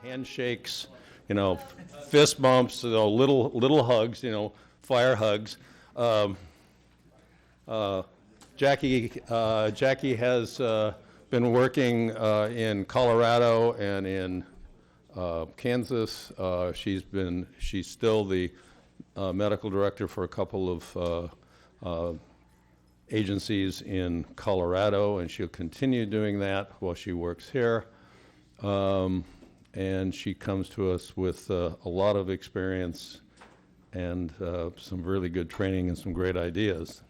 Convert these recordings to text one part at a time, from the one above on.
Handshakes, fist bumps, little hugs, fire hugs. Jackie has been working in Colorado and in Kansas. She's still the medical director for a couple of agencies in Colorado, and she'll continue doing that while she works here. And she comes to us with a lot of experience and some really good training and some great ideas.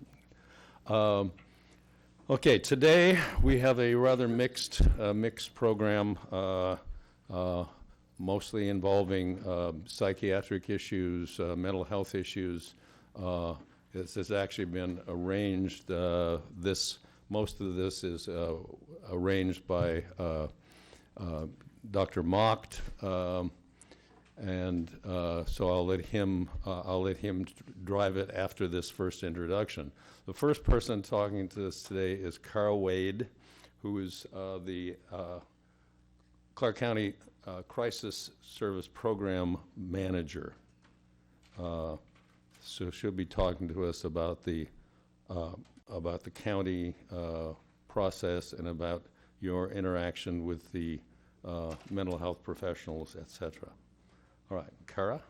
Okay, today we have a rather mixed program, mostly involving psychiatric issues, mental health issues. This has actually been arranged. Most of this is arranged by Dr. Mocht, and so I'll let him drive it after this first introduction. The first person talking to us today is Carl Wade, who is the Clark County Crisis Service Program Manager. So she'll be talking to us about the county process and about your interaction with the mental health professionals, etc. All right, Kara.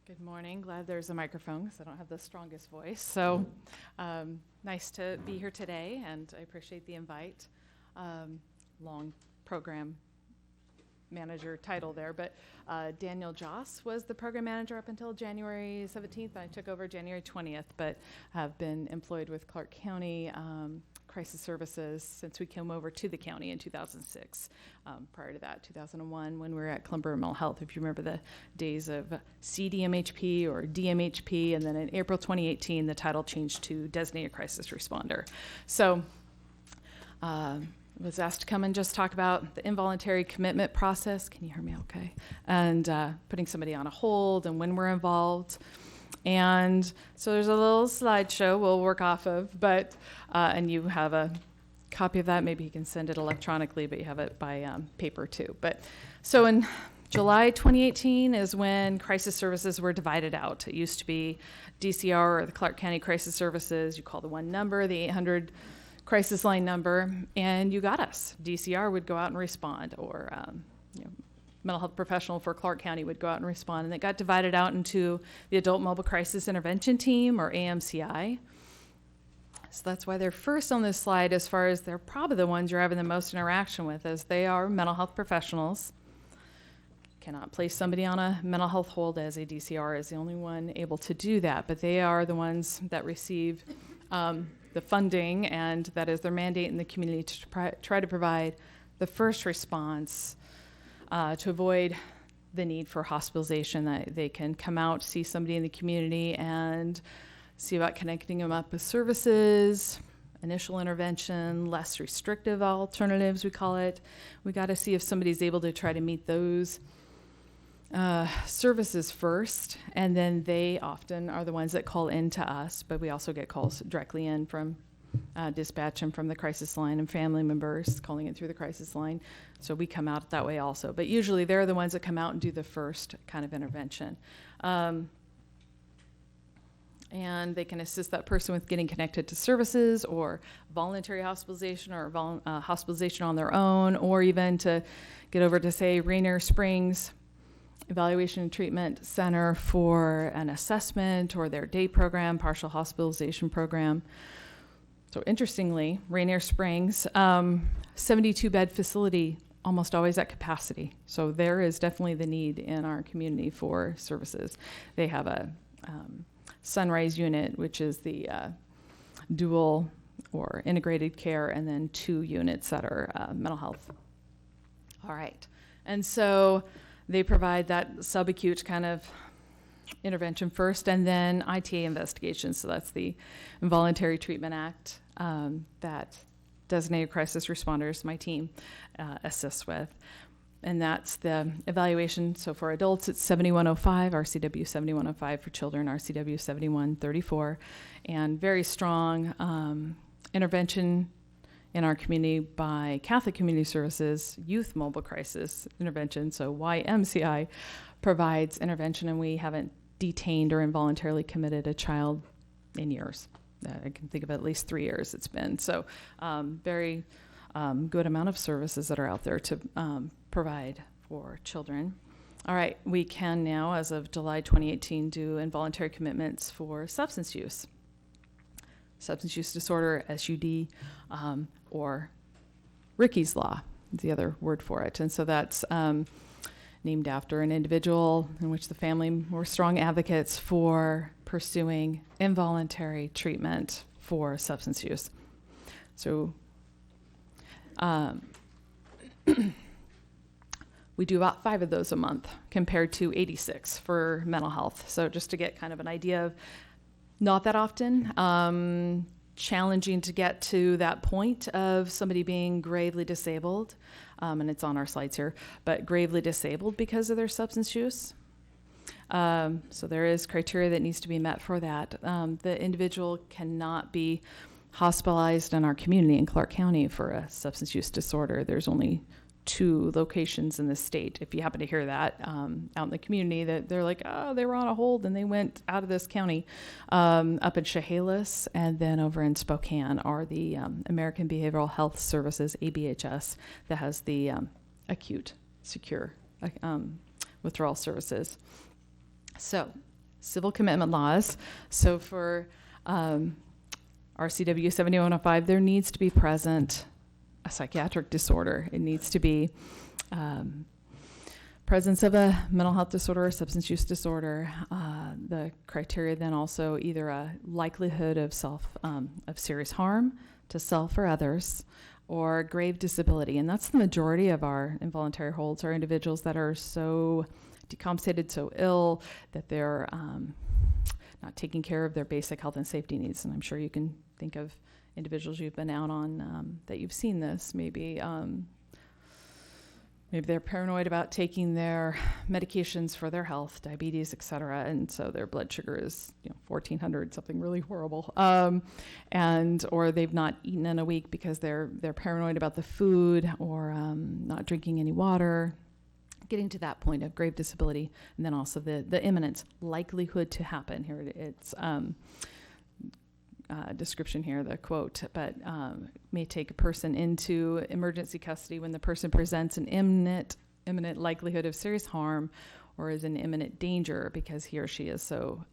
Good morning. Glad there's a microphone because I don't have the strongest voice. So nice to be here today, and I appreciate the invite. Long program manager title there, but Daniel Joss was the program manager up until January 17th. I took over January 20th, but have been employed with Clark County Crisis Services since we came over to the county in 2006. Prior to that, 2001, when we were at Columbia Mental Health, if you remember the days of CDMHP or DMHP, and then in April 2018, the title changed to Designated Crisis Responder. So was asked to come and just talk about the involuntary commitment process. Can you hear me okay? And putting somebody on a hold and when we're involved. And so there's a little slideshow we'll work off of, but and you have a copy of that. Maybe you can send it electronically, but you have it by paper too. But so in July 2018 is when crisis services were divided out. It used to be DCR, or the Clark County Crisis Services. You call the one number, the 800 crisis line number, and you got us. DCR would go out and respond, or mental health professional for Clark County would go out and respond, and it got divided out into the Adult Mobile Crisis Intervention Team, or AMCI. So that's why they're first on this slide, as far as they're probably the ones you're having the most interaction with, as they are mental health professionals. Cannot place somebody on a mental health hold, as a DCR is the only one able to do that, but they are the ones that receive the funding, and that is their mandate in the community to try to provide the first response to avoid the need for hospitalization, that they can come out, see somebody in the community, and see about connecting them up with services, initial intervention, less restrictive alternatives, we call it. We got to see if somebody's able to try to meet those services first, and then they often are the ones that call in to us, but we also get calls directly in from dispatch and from the crisis line, and family members calling in through the crisis line. So we come out that way also, but usually they're the ones that come out and do the first kind of intervention. And they can assist that person with getting connected to services, or voluntary hospitalization, or hospitalization on their own, or even to get over to, say, Rainier Springs Evaluation and Treatment Center for an assessment, or their day program, partial hospitalization program. So interestingly, Rainier Springs, 72-bed facility, almost always at capacity. So there is definitely the need in our community for services. They have a Sunrise unit, which is the dual or integrated care, and then 2 units that are mental health. All right. And so they provide that subacute kind of intervention first, and then ITA investigations. So that's the Involuntary Treatment Act that Designated Crisis Responders, my team, assists with. and that's the evaluation. So for adults, it's 7105, RCW 7105. For children, RCW 7134. And very strong intervention in our community by Catholic Community Services Youth Mobile Crisis Intervention. So YMCI provides intervention, and we haven't detained or involuntarily committed a child in years. I can think of at least 3 years it's been. So very good amount of services that are out there to provide for children. All right, we can now, as of July 2018, do involuntary commitments for substance use. Substance use disorder, SUD, or Ricky's Law is the other word for it. And so that's named after an individual in which the family were strong advocates for pursuing involuntary treatment for substance use. So we do about 5 of those a month compared to 86 for mental health. So just to get kind of an idea of not that often, challenging to get to that point of somebody being gravely disabled, and it's on our slides here, but gravely disabled because of their substance use. So there is criteria that needs to be met for that. The individual cannot be hospitalized in our community in Clark County for a substance use disorder. There's only 2 locations in the state. If you happen to hear that out in the community, that they're like, oh, they were on a hold and they went out of this county. Up in Chehalis and then over in Spokane are the American Behavioral Health Services, ABHS, that has the acute, secure withdrawal services. So, civil commitment laws. So for RCW 7105, there needs to be present a psychiatric disorder. It needs to be presence of a mental health disorder or substance use disorder. The criteria then also either a likelihood of of serious harm to self or others, or grave disability. And that's the majority of our involuntary holds are individuals that are so decompensated, so ill that they're not taking care of their basic health and safety needs. And I'm sure you can think of individuals you've been out on that you've seen this. Maybe they're paranoid about taking their medications for their health, diabetes, et cetera, and so their blood sugar is 1,400, something really horrible, or they've not eaten in a week because they're paranoid about the food, or not drinking any water. Getting to that point of grave disability, and then also the imminent likelihood to happen. Here it's description here, the quote, but may take a person into emergency custody when the person presents an imminent likelihood of serious harm or is in imminent danger because he or she is so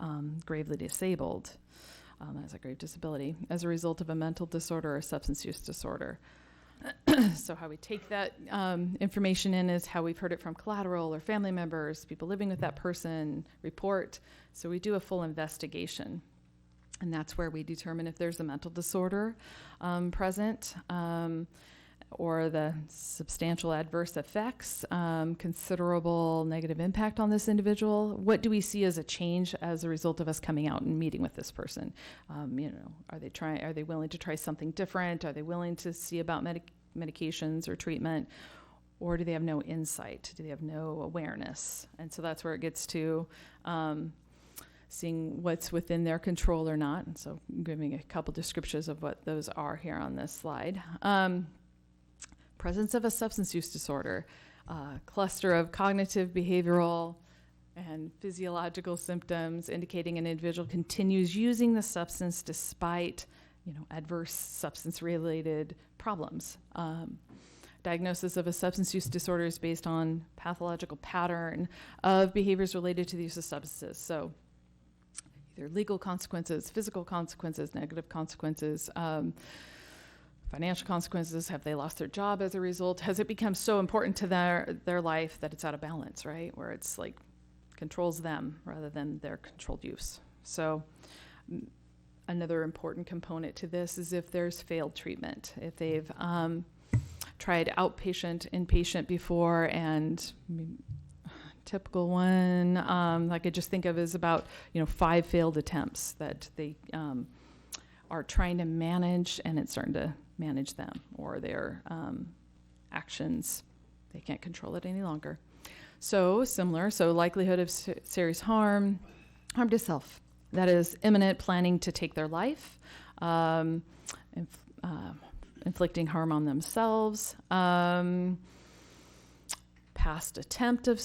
gravely disabled, as a grave disability, as a result of a mental disorder or substance use disorder. So how we take that information in is how we've heard it from collateral or family members, people living with that person, report. So we do a full investigation. And that's where we determine if there's a mental disorder present, or the substantial adverse effects, considerable negative impact on this individual. What do we see as a change as a result of us coming out and meeting with this person? Are they willing to try something different? Are they willing to see about medications or treatment? Or do they have no insight? Do they have no awareness? And so that's where it gets to seeing what's within their control or not. And so I'm giving a couple descriptions of what those are here on this slide. Presence of a substance use disorder, cluster of cognitive, behavioral, and physiological symptoms indicating an individual continues using the substance despite, adverse substance-related problems. Diagnosis of a substance use disorder is based on pathological pattern of behaviors related to the use of substances. So either legal consequences, physical consequences, negative consequences, financial consequences. Have they lost their job as a result? Has it become so important to their life that it's out of balance, right? Where it's like controls them rather than their controlled use. So another important component to this is if there's failed treatment. If they've tried outpatient, inpatient before, and typical one I could just think of is about 5 failed attempts that they are trying to manage, and it's starting to manage them, or their actions They can't control it any longer. So similar, so likelihood of serious harm to self. That is imminent planning to take their life, inflicting harm on themselves, past attempt of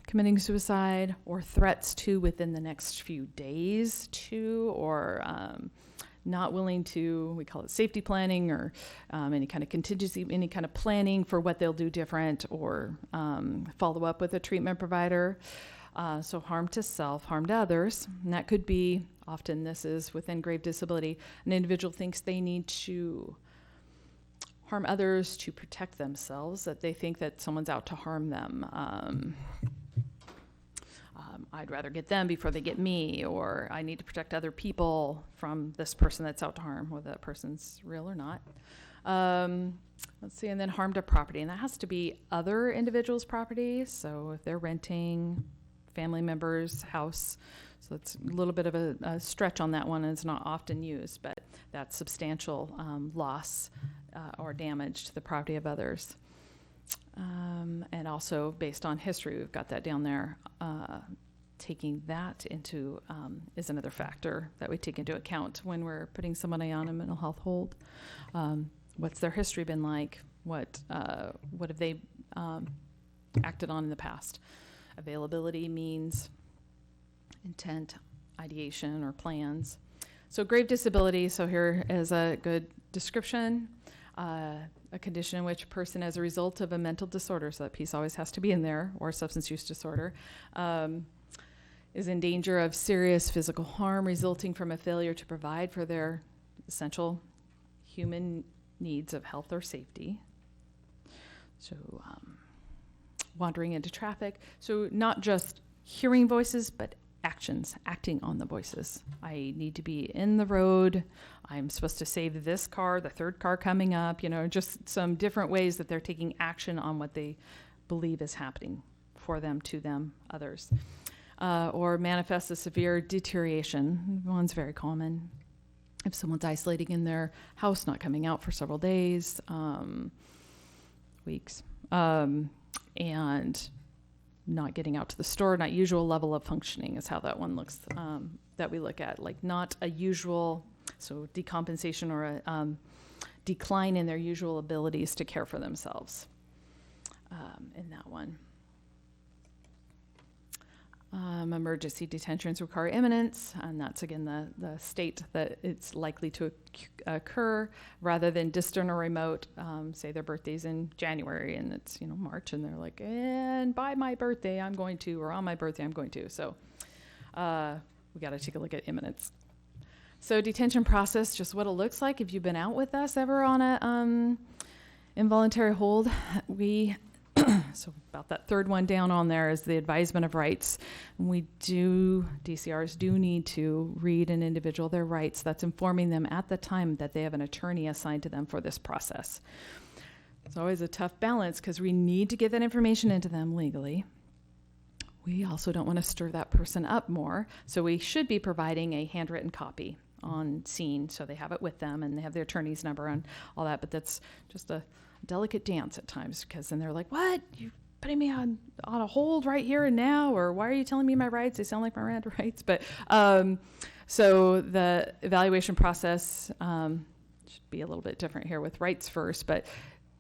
committing suicide, or threats to within the next few days to, or not willing to, we call it safety planning, or any kind of contingency, any kind of planning for what they'll do different, or follow up with a treatment provider. So harm to self, harm to others. And that could be, often this is within grave disability, an individual thinks they need to harm others to protect themselves, that they think that someone's out to harm them. I'd rather get them before they get me, or I need to protect other people from this person that's out to harm, whether that person's real or not. Let's see, and then harm to property, and that has to be other individuals' property. So if they're renting family members' house, so it's a little bit of a stretch on that one, and it's not often used, but that's substantial loss or damage to the property of others. And also based on history, we've got that down there. Taking that into is another factor that we take into account when we're putting somebody on a mental health hold. What's their history been like? What have they acted on in the past? Availability, means, intent, ideation, or plans. So grave disability, so here is a good description. A condition in which a person, as a result of a mental disorder, so that piece always has to be in there, or substance use disorder, is in danger of serious physical harm resulting from a failure to provide for their essential human needs of health or safety. So wandering into traffic. So not just hearing voices, but actions, acting on the voices. I need to be in the road. I'm supposed to save this car, the third car coming up, just some different ways that they're taking action on what they believe is happening for them, to them, others. Or manifest a severe deterioration. One's very common. If someone's isolating in their house, not coming out for several days, weeks, and not getting out to the store, not usual level of functioning is how that one looks, that we look at. Like not a usual, so decompensation or a decline in their usual abilities to care for themselves in that one. Emergency detentions require imminence, and that's again the state that it's likely to occur, rather than distant or remote. Say their birthday's in January and it's March, and they're like, and by my birthday I'm going to, or on my birthday I'm going to. So we got to take a look at imminence. So detention process, just what it looks like. If you've been out with us ever on a involuntary hold, so about that third one down on there is the advisement of rights. DCRs do need to read an individual their rights. That's informing them at the time that they have an attorney assigned to them for this process. It's always a tough balance because we need to get that information into them legally. We also don't want to stir that person up more. So we should be providing a handwritten copy on scene so they have it with them and they have their attorney's number and all that. But that's just a delicate dance at times, because then they're like, what? You putting me on a hold right here and now? Or why are you telling me my rights? They sound like my Miranda rights. But so the evaluation process should be a little bit different here with rights first. But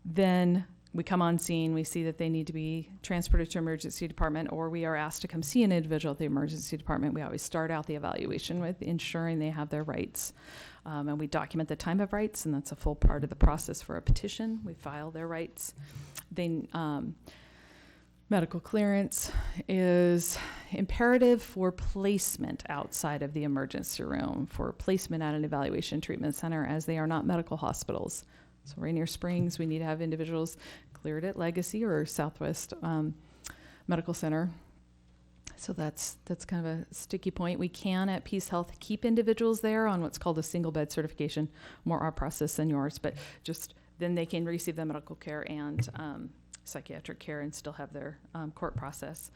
then we come on scene, we see that they need to be transported to emergency department, or we are asked to come see an individual at the emergency department. We always start out the evaluation with ensuring they have their rights. And we document the time of rights, and that's a full part of the process for a petition. We file their rights. Then medical clearance is imperative for placement outside of the emergency room, for placement at an evaluation treatment center, as they are not medical hospitals. So Rainier Springs, we need to have individuals cleared at Legacy or Southwest Medical Center. So that's kind of a sticky point. We can at Peace Health keep individuals there on what's called a single bed certification, more our process than yours, but just then they can receive the medical care and psychiatric care and still have their court process.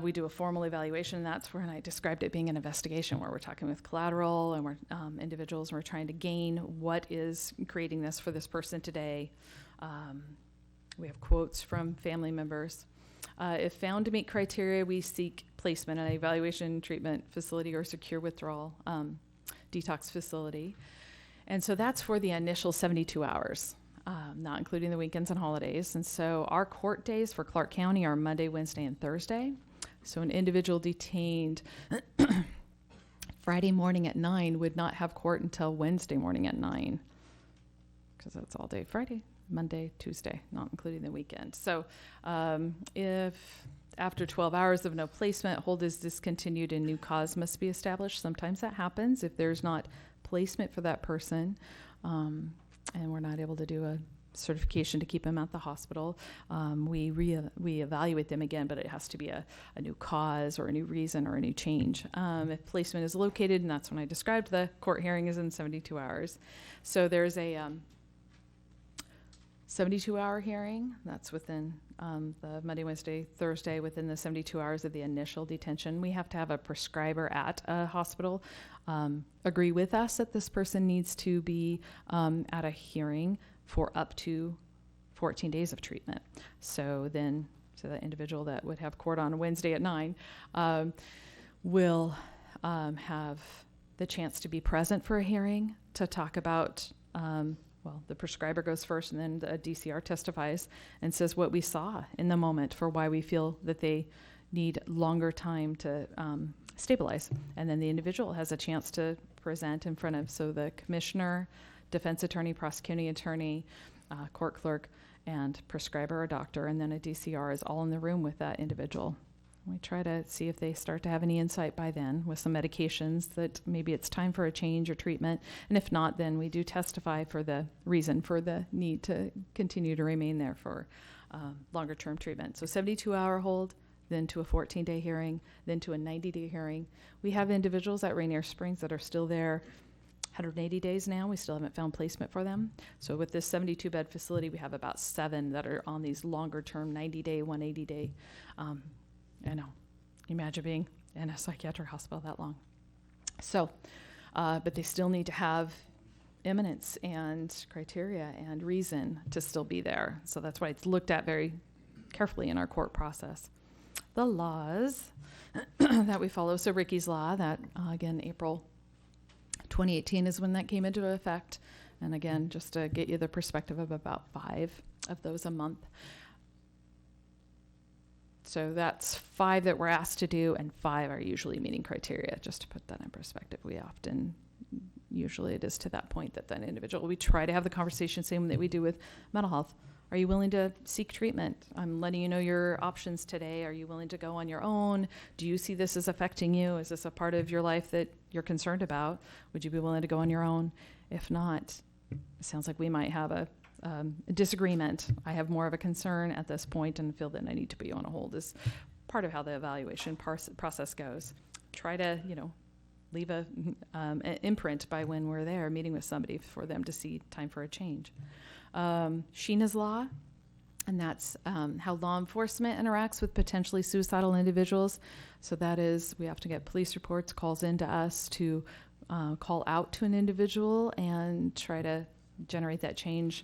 We do a formal evaluation, and that's when I described it being an investigation, where we're talking with collateral and we're individuals, and we're trying to gain what is creating this for this person today. We have quotes from family members. If found to meet criteria, we seek placement in an evaluation treatment facility or secure withdrawal detox facility. And so that's for the initial 72 hours, not including the weekends and holidays. And so our court days for Clark County are Monday, Wednesday, and Thursday. So an individual detained Friday morning at 9 would not have court until Wednesday morning at 9, because that's all day Friday, Monday, Tuesday, not including the weekend. So if after 12 hours of no placement, hold is discontinued and new cause must be established. Sometimes that happens if there's not placement for that person, and we're not able to do a certification to keep them at the hospital. We evaluate them again, but it has to be a new cause or a new reason or a new change. If placement is located, and that's when I described the court hearing is in 72 hours. So there's a 72-hour hearing. That's within the Monday, Wednesday, Thursday, within the 72 hours of the initial detention. We have to have a prescriber at a hospital agree with us that this person needs to be at a hearing for up to 14 days of treatment. So the individual that would have court on a Wednesday at 9 will have the chance to be present for a hearing to talk about the prescriber goes first, and then the DCR testifies and says what we saw in the moment for why we feel that they need longer time to stabilize. And then the individual has a chance to present in front of, so the commissioner, defense attorney, prosecuting attorney, court clerk, and prescriber or doctor, and then a DCR is all in the room with that individual. We try to see if they start to have any insight by then with some medications that maybe it's time for a change or treatment. And if not, then we do testify for the reason for the need to continue to remain there for longer term treatment. So 72-hour hold, then to a 14-day hearing, then to a 90-day hearing. We have individuals at Rainier Springs that are still there 180 days now. We still haven't found placement for them. So with this 72-bed facility, we have about 7 that are on these longer term 90-day, 180-day. I know. Imagine being in a psychiatric hospital that long. So, but they still need to have eminence and criteria and reason to still be there. So that's why it's looked at very carefully in our court process. The laws that we follow. So Ricky's Law, that again, April 2018 is when that came into effect. And again, just to get you the perspective of about 5 of those a month. So that's 5 that we're asked to do, and 5 are usually meeting criteria. Just to put that in perspective, usually it is to that point that individual, we try to have the conversation same that we do with mental health. Are you willing to seek treatment? I'm letting you know your options today. Are you willing to go on your own? Do you see this as affecting you? Is this a part of your life that you're concerned about? Would you be willing to go on your own? If not, it sounds like we might have a disagreement. I have more of a concern at this point and feel that I need to be on a hold is part of how the evaluation process goes. Try to, leave an imprint by when we're there meeting with somebody for them to see time for a change. Sheena's Law, and that's how law enforcement interacts with potentially suicidal individuals. So that is, we have to get police reports, calls into us to call out to an individual and try to generate that change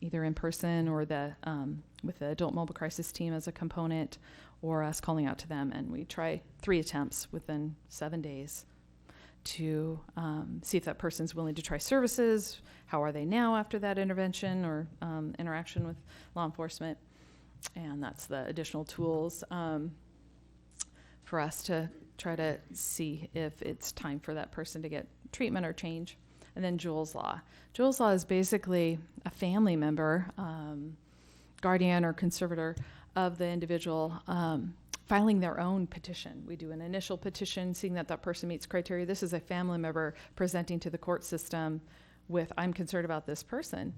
either in person or with the adult mobile crisis team as a component, or us calling out to them. And we try 3 attempts within 7 days to see if that person's willing to try services. How are they now after that intervention or interaction with law enforcement? And that's the additional tools for us to try to see if it's time for that person to get treatment or change. And then Jules Law. Jules Law is basically a family member, guardian or conservator of the individual filing their own petition. We do an initial petition, seeing that that person meets criteria. This is a family member presenting to the court system with, I'm concerned about this person.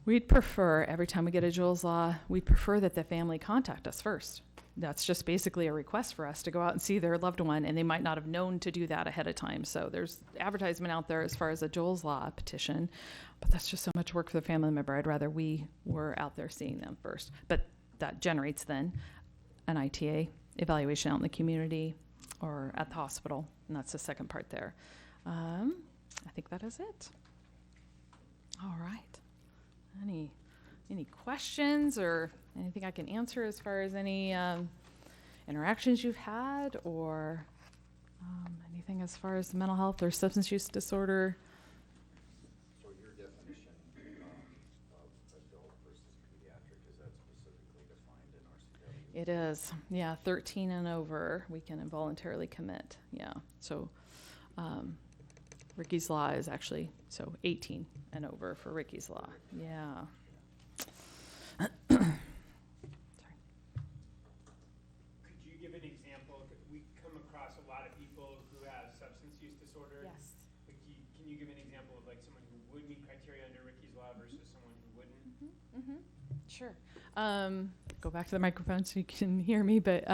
We'd prefer, every time we get a Jules Law, we prefer that the family contact us first. That's just basically a request for us to go out and see their loved one, and they might not have known to do that ahead of time. So there's advertisement out there as far as a Jules Law petition, but that's just so much work for the family member. I'd rather we were out there seeing them first. But that generates then an ITA evaluation out in the community or at the hospital, and that's the second part there. I think that is it. All right. Any any questions or anything I can answer as far as any interactions you've had, or anything as far as mental health or substance use disorder? So your definition of adult versus pediatric, is that specifically defined in our CW? It is, yeah, 13 and over, we can involuntarily commit, yeah. So Ricky's Law is actually, so 18 and over for Ricky's Law, yeah. Sorry. Could you give an example? We come across a lot of people who have substance use disorder. Yes. Like, can you give an example of like someone who would meet criteria under Ricky's Law versus someone who wouldn't? Sure. Go back to the microphone so you can hear me, but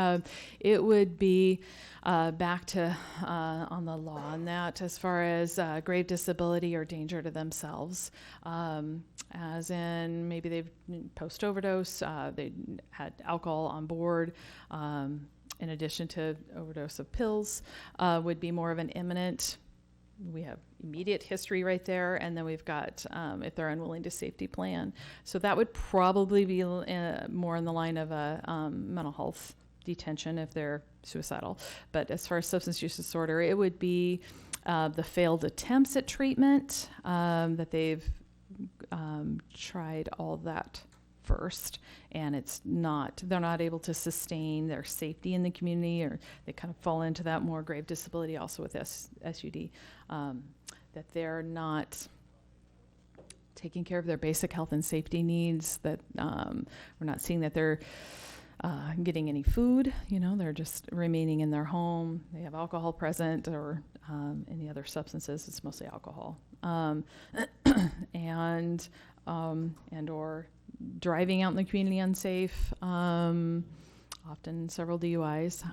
it would be back to on the law on that as far as grave disability or danger to themselves, as in maybe they've post-overdose, they had alcohol on board, in addition to overdose of pills, would be more of an imminent. We have immediate history right there, and then we've got if they're unwilling to safety plan. So that would probably be more in the line of a mental health detention if they're suicidal. But as far as substance use disorder, it would be the failed attempts at treatment, that they've tried all that first, and they're not able to sustain their safety in the community, or they kind of fall into that more grave disability also with SUD, that they're not taking care of their basic health and safety needs, that we're not seeing that they're getting any food, they're just remaining in their home, they have alcohol present, or any other substances. It's mostly alcohol, and or driving out in the community unsafe, often several DUIs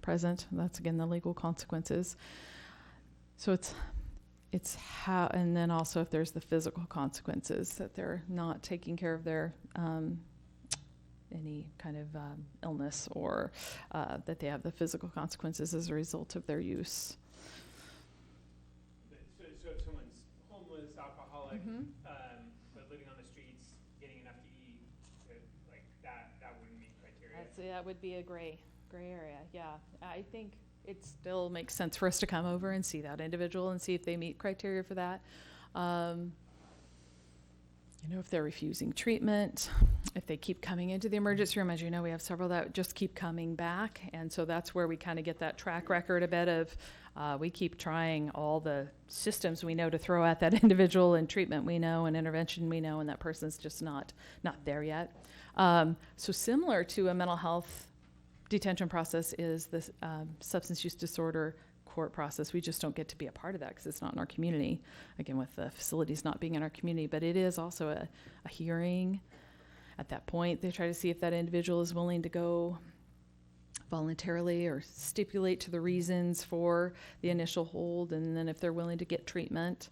present. That's again the legal consequences. So it's how, and then also if there's the physical consequences, that they're not taking care of their any kind of illness, or that they have the physical consequences as a result of their use. So if someone's homeless, alcoholic, but living on the streets, getting enough to eat, like that wouldn't meet criteria. That would be a gray area. Yeah, I think it still makes sense for us to come over and see that individual and see if they meet criteria for that. If they're refusing treatment, if they keep coming into the emergency room, as you know, we have several that just keep coming back. And so that's where we kind of get that track record a bit of, we keep trying all the systems we know to throw at that individual, and treatment we know, and intervention we know, and that person's just not there yet. So similar to a mental health detention process is this substance use disorder court process. We just don't get to be a part of that because it's not in our community, again, with the facilities not being in our community. But it is also a hearing. At that point, they try to see if that individual is willing to go voluntarily or stipulate to the reasons for the initial hold, and then if they're willing to get treatment.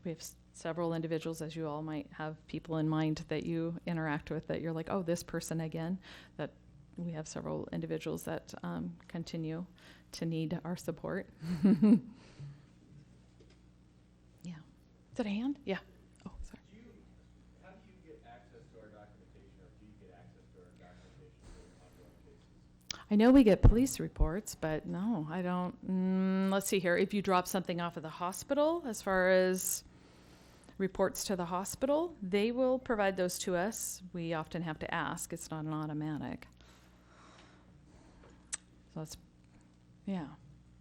We have several individuals, as you all might have people in mind that you interact with, that you're like, oh, this person again. That we have several individuals that continue to need our support. Yeah. Is that a hand? Yeah. Oh, sorry. How do you get access to our documentation, or do you get access to our documentation for ongoing cases? I know we get police reports, but no, I don't. Let's see here. If you drop something off at the hospital, as far as reports to the hospital, they will provide those to us. We often have to ask. It's not an automatic. So that's, yeah.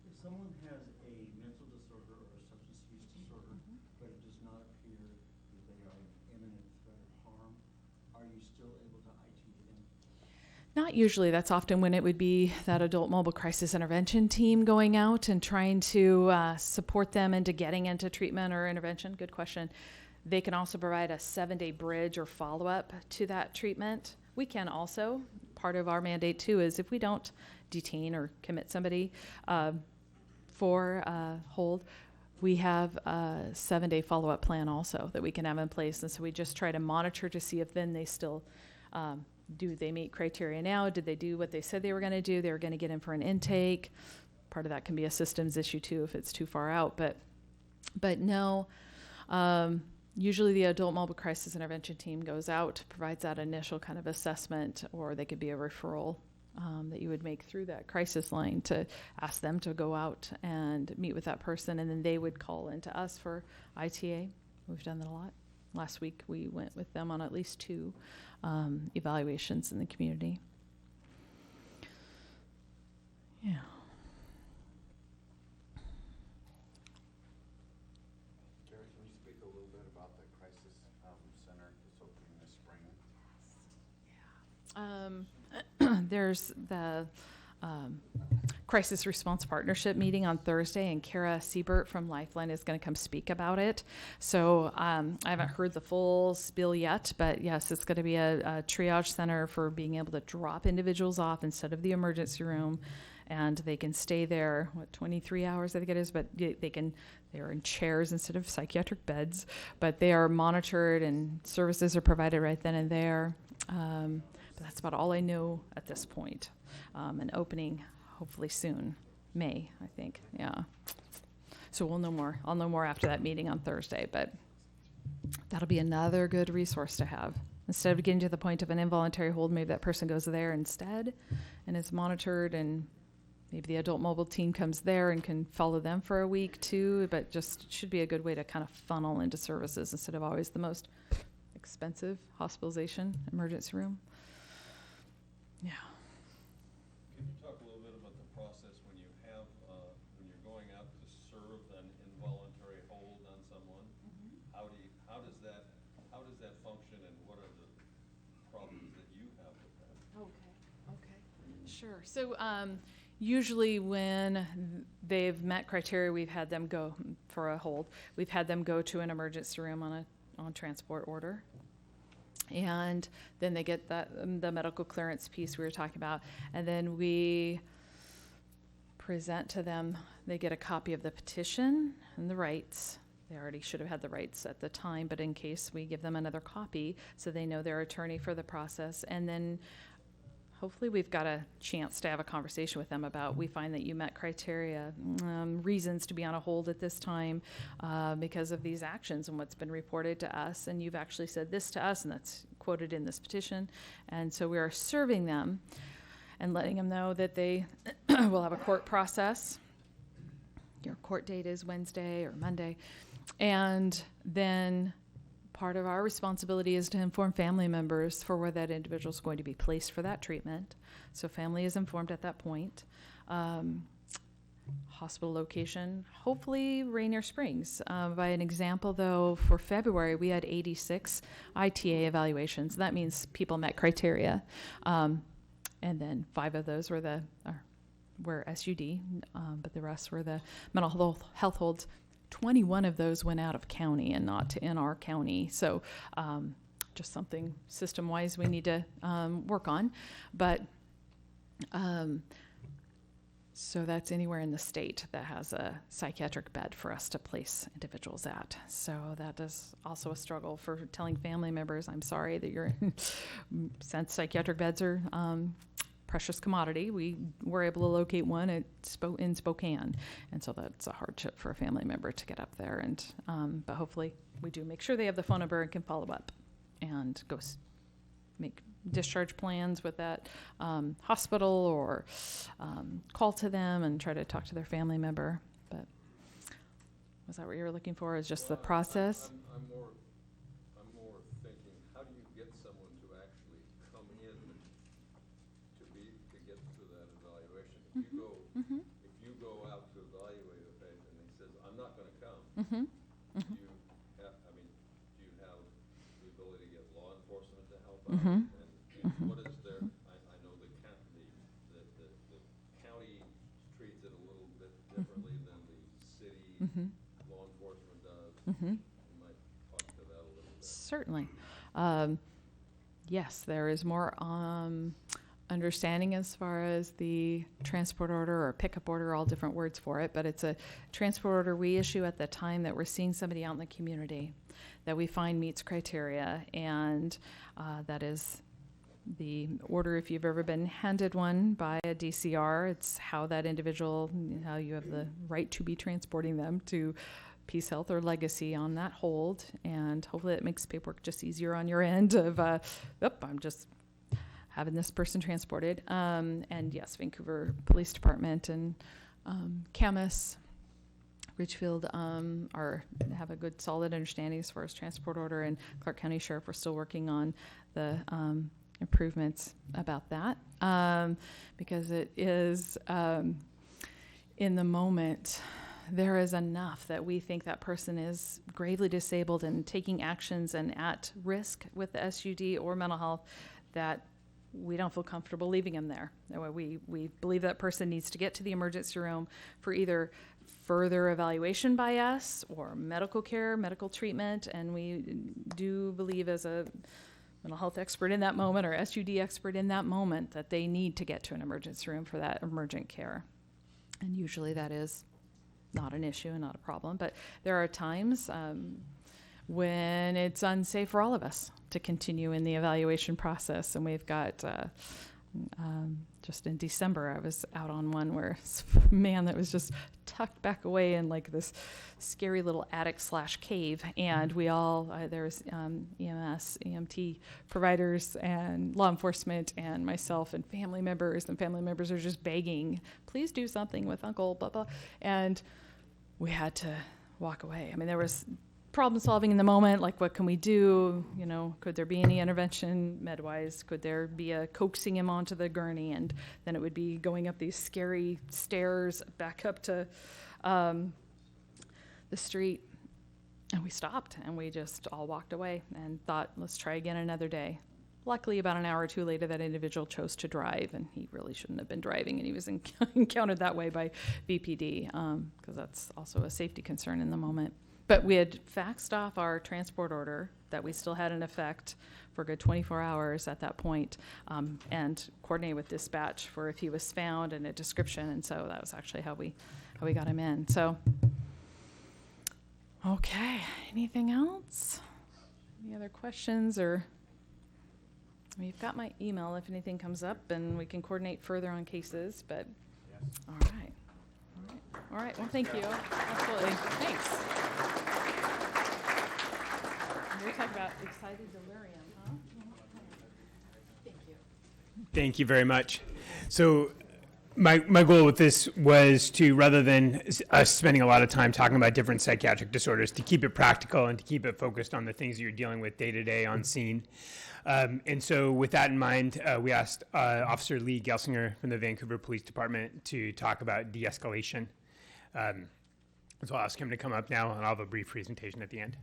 If someone has a mental disorder or a substance use disorder, but it does not appear that they are an imminent threat of harm, are you still able to ITU them? Not usually. That's often when it would be that adult mobile crisis intervention team going out and trying to support them into getting into treatment or intervention. Good question. They can also provide a 7-day bridge or follow-up to that treatment. We can also, part of our mandate too, is if we don't detain or commit somebody for hold, we have a 7-day follow-up plan also that we can have in place. And so we just try to monitor to see if then they still do they meet criteria now? Did they do what they said they were going to do? They were going to get in for an intake. Part of that can be a systems issue too if it's too far out. But no, Usually the adult mobile crisis intervention team goes out, provides that initial kind of assessment, or they could be a referral that you would make through that crisis line to ask them to go out and meet with that person, and then they would call into us for ITA. We've done that a lot. Last week we went with them on at least 2 evaluations in the community. Yeah. Jerry, can you speak a little bit about the crisis center that's opening this spring? There's the Crisis Response Partnership meeting on Thursday, and Kara Siebert from Lifeline is going to come speak about it. So I haven't heard the full spiel yet, but yes, it's going to be a triage center for being able to drop individuals off instead of the emergency room, and they can stay there, 23 hours I think it is, but they're in chairs instead of psychiatric beds, but they are monitored and services are provided right then and there. But that's about all I know at this point. An opening hopefully soon, May, I think, yeah. So we'll know more. I'll know more after that meeting on Thursday, but that'll be another good resource to have. Instead of getting to the point of an involuntary hold, maybe that person goes there instead and is monitored, and maybe the adult mobile team comes there and can follow them for a week too, but just should be a good way to kind of funnel into services instead of always the most expensive hospitalization, emergency room. Yeah. Can you talk a little bit about the process when you're going out to serve an involuntary hold on someone? Mm-hmm. How does that function, and what are the problems that you have with that? Okay. Sure. So usually when they've met criteria, we've had them go for a hold. We've had them go to an emergency room on transport order. And then they get the medical clearance piece we were talking about. And then we present to them, they get a copy of the petition and the rights. They already should have had the rights at the time, but in case we give them another copy so they know their attorney for the process. And then hopefully we've got a chance to have a conversation with them about, we find that you met criteria, reasons to be on a hold at this time because of these actions and what's been reported to us. And you've actually said this to us, and that's quoted in this petition. And so we are serving them and letting them know that they will have a court process. Your court date is Wednesday or Monday. And then part of our responsibility is to inform family members for where that individual is going to be placed for that treatment. So family is informed at that point. Hospital location, hopefully Rainier Springs. By an example, though, for February, we had 86 ITA evaluations. That means people met criteria. And then 5 of those were were SUD, but the rest were the mental health holds. 21 of those went out of county and not in our county. So just something system-wise we need to work on. But so that's anywhere in the state that has a psychiatric bed for us to place individuals at. So that is also a struggle for telling family members, I'm sorry that you're, since psychiatric beds are precious commodity, we were able to locate one in Spokane. And so that's a hardship for a family member to get up there. And but hopefully we do make sure they have the phone number and can follow up and go make discharge plans with that hospital, or call to them and try to talk to their family member. But was that what you were looking for, is just the process? I'm more thinking, how do you get someone to actually come in to get to that evaluation? If you go out to evaluate a patient and he says, I'm not going to come, do you have the ability to get law enforcement to help out? And what is their, I know the county treats it a little bit differently than the city law enforcement does. You might talk to that a little bit. Certainly. Yes, there is more understanding as far as the transport order or pickup order, all different words for it, but it's a transport order we issue at the time that we're seeing somebody out in the community that we find meets criteria, and that is the order. If you've ever been handed one by a DCR, it's how that individual, how you have the right to be transporting them to Peace Health or Legacy on that hold, and hopefully it makes paperwork just easier on your end of, I'm just having this person transported. And yes, Vancouver Police Department and Camas, Ridgefield have a good solid understanding as far as transport order, and Clark County Sheriff, we're still working on the improvements about that, because it is in the moment there is enough that we think that person is gravely disabled and taking actions and at risk with the SUD or mental health that we don't feel comfortable leaving him there. We believe that person needs to get to the emergency room for either further evaluation by us or medical care, medical treatment, and we do believe as a mental health expert in that moment or SUD expert in that moment that they need to get to an emergency room for that emergent care. And usually that is not an issue and not a problem, but there are times when it's unsafe for all of us to continue in the evaluation process. And we've got, just in December, I was out on one where, man, that was just tucked back away in like this scary little attic/cave. And we all, there's EMS, EMT providers and law enforcement and myself and family members are just begging, please do something with Uncle, blah, blah. And we had to walk away. I mean, there was problem solving in the moment, like what can we do? You know, could there be any intervention med-wise? Could there be a coaxing him onto the gurney? And then it would be going up these scary stairs back up to the street. And we stopped and we just all walked away and thought, let's try again another day. Luckily, about an hour or two later, that individual chose to drive, and he really shouldn't have been driving, and he was encountered that way by VPD, because that's also a safety concern in the moment. But we had faxed off our transport order that we still had in effect for a good 24 hours at that point, and coordinated with dispatch for if he was found and a description, and so that was actually how we got him in. So, okay, anything else? Any other questions or? I mean, you've got my email if anything comes up, and we can coordinate further on cases, but all right. All right, well, thank you. Absolutely. Thanks. We're talking about excited delirium, huh? Thank you. Thank you very much. So my goal with this was to, rather than us spending a lot of time talking about different psychiatric disorders, to keep it practical and to keep it focused on the things that you're dealing with day to day on scene. And so with that in mind, we asked Officer Lee Gelsinger from the Vancouver Police Department to talk about de-escalation. So I'll ask him to come up now, and I'll have a brief presentation at the end.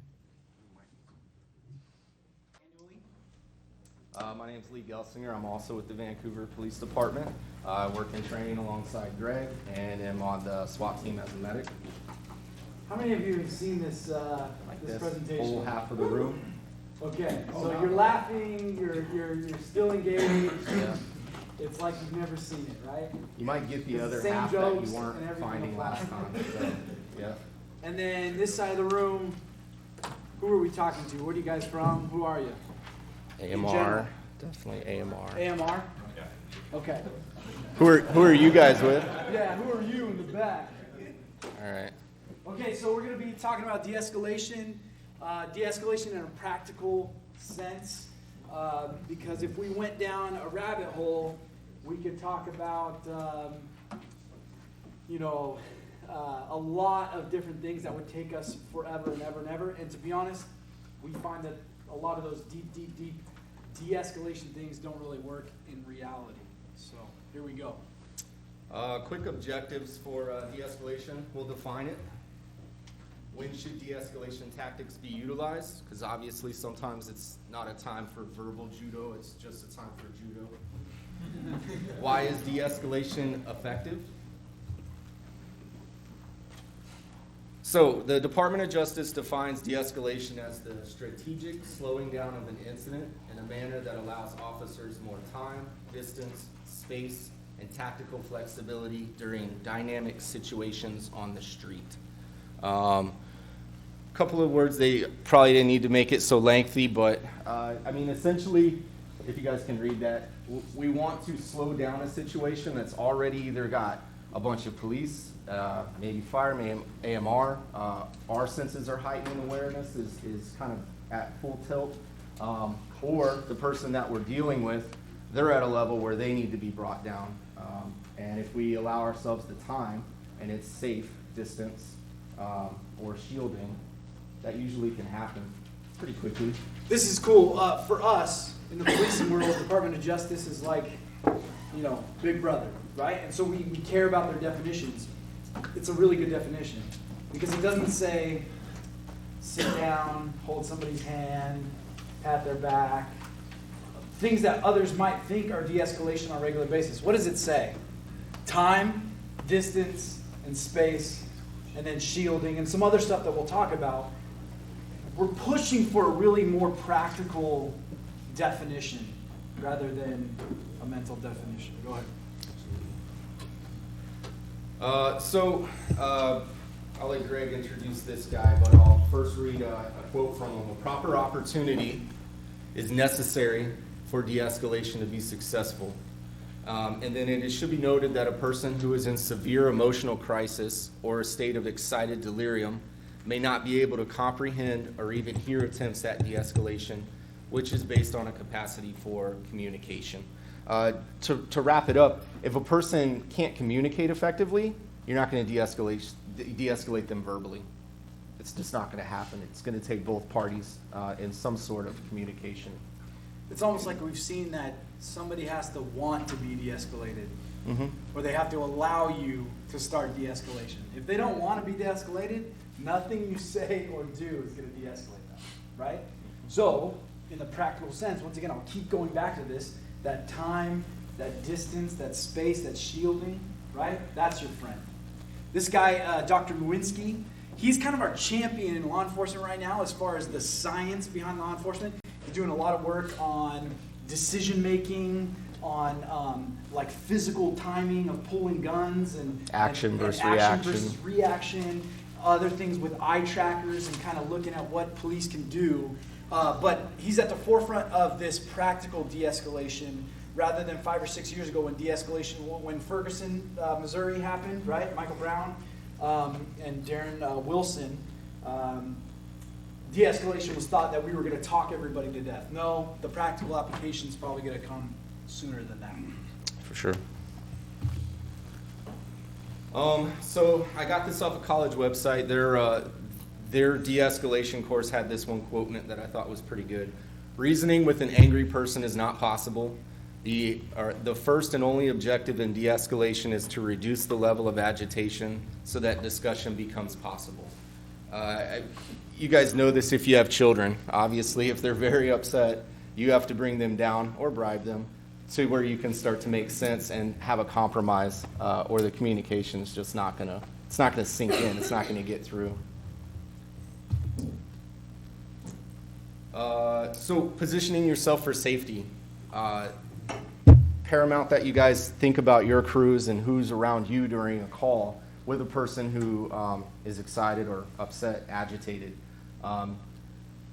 My name is Lee Gelsinger. I'm also with the Vancouver Police Department. I work in training alongside Greg and am on the SWAT team as a medic. How many of you have seen this this presentation? Whole half of the room. Okay, so you're laughing, you're still engaged. Yeah. It's like you've never seen it, right? You might get the It's the other same half that jokes you and weren't everything finding like last that. time. So, yeah. And then this side of the room, who are we talking to? Where are you guys from? Who are you? general. AMR, definitely AMR. AMR? Okay. Who are you guys with? Yeah, who are you in the back? All right. Okay, so we're going to be talking about de-escalation. De-escalation in a practical sense, because if we went down a rabbit hole, we could talk about, a lot of different things that would take us forever and ever and ever. And to be honest, we find that a lot of those deep de-escalation things don't really work in reality. So here we go. Quick objectives for de-escalation. We'll define it. When should de-escalation tactics be utilized? Because obviously sometimes it's not a time for verbal judo, it's just a time for judo. Why is de-escalation effective? So the Department of Justice defines de-escalation as the strategic slowing down of an incident in a manner that allows officers more time, distance, space, and tactical flexibility during dynamic situations on the street. Couple of words, they probably didn't need to make it so lengthy, but essentially, if you guys can read that, we want to slow down a situation that's already either got a bunch of police, maybe fire, maybe AMR. Our senses are heightened awareness is kind of at full tilt. Or the person that we're dealing with, they're at a level where they need to be brought down. And if we allow ourselves the time, and it's safe distance or shielding, that usually can happen pretty quickly. This is cool. For us, in the policing world, Department of Justice is like, you know, Big Brother, right? And so we care about their definitions. It's a really good definition because it doesn't say sit down, hold somebody's hand, pat their back, things that others might think are de-escalation on a regular basis. What does it say? Time, distance, and space, and then shielding, and some other stuff that we'll talk about. We're pushing for a really more practical definition rather than a mental definition. Go ahead. I'll let Greg introduce this guy, but I'll first read a quote from him. A proper opportunity is necessary for de-escalation to be successful. And then it should be noted that a person who is in severe emotional crisis or a state of excited delirium may not be able to comprehend or even hear attempts at de-escalation, which is based on a capacity for communication. To wrap it up, if a person can't communicate effectively, you're not going to de-escalate them verbally. It's just not going to happen. It's going to take both parties in some sort of communication. It's almost like we've seen that somebody has to want to be de-escalated, or they have to allow you to start de-escalation. If they don't want to be de-escalated, nothing you say or do is going to de-escalate them, right? So, in the practical sense, once again, I'll keep going back to this, that time, that distance, that space, that shielding, right? That's your friend. This guy, Dr. Lewinsky, he's kind of our champion in law enforcement right now as far as the science behind law enforcement. He's doing a lot of work on decision making, on like physical timing of pulling guns and action versus reaction, other things with eye trackers and kind of looking at what police can do. But he's at the forefront of this practical de-escalation rather than 5 or 6 years ago when de-escalation, when Ferguson, Missouri happened, right? Michael Brown and Darren Wilson. De-escalation was thought that we were going to talk everybody to death. No, the practical application is probably going to come sooner than that. For sure. So I got this off a college website. Their de-escalation course had this one quote in it that I thought was pretty good. Reasoning with an angry person is not possible. The first and only objective in de-escalation is to reduce the level of agitation so that discussion becomes possible. You guys know this if you have children. Obviously, if they're very upset, you have to bring them down or bribe them to where you can start to make sense and have a compromise, or the communication is just not gonna sink in. It's not gonna get through. So positioning yourself for safety. Paramount that you guys think about your crews and who's around you during a call with a person who is excited or upset, agitated.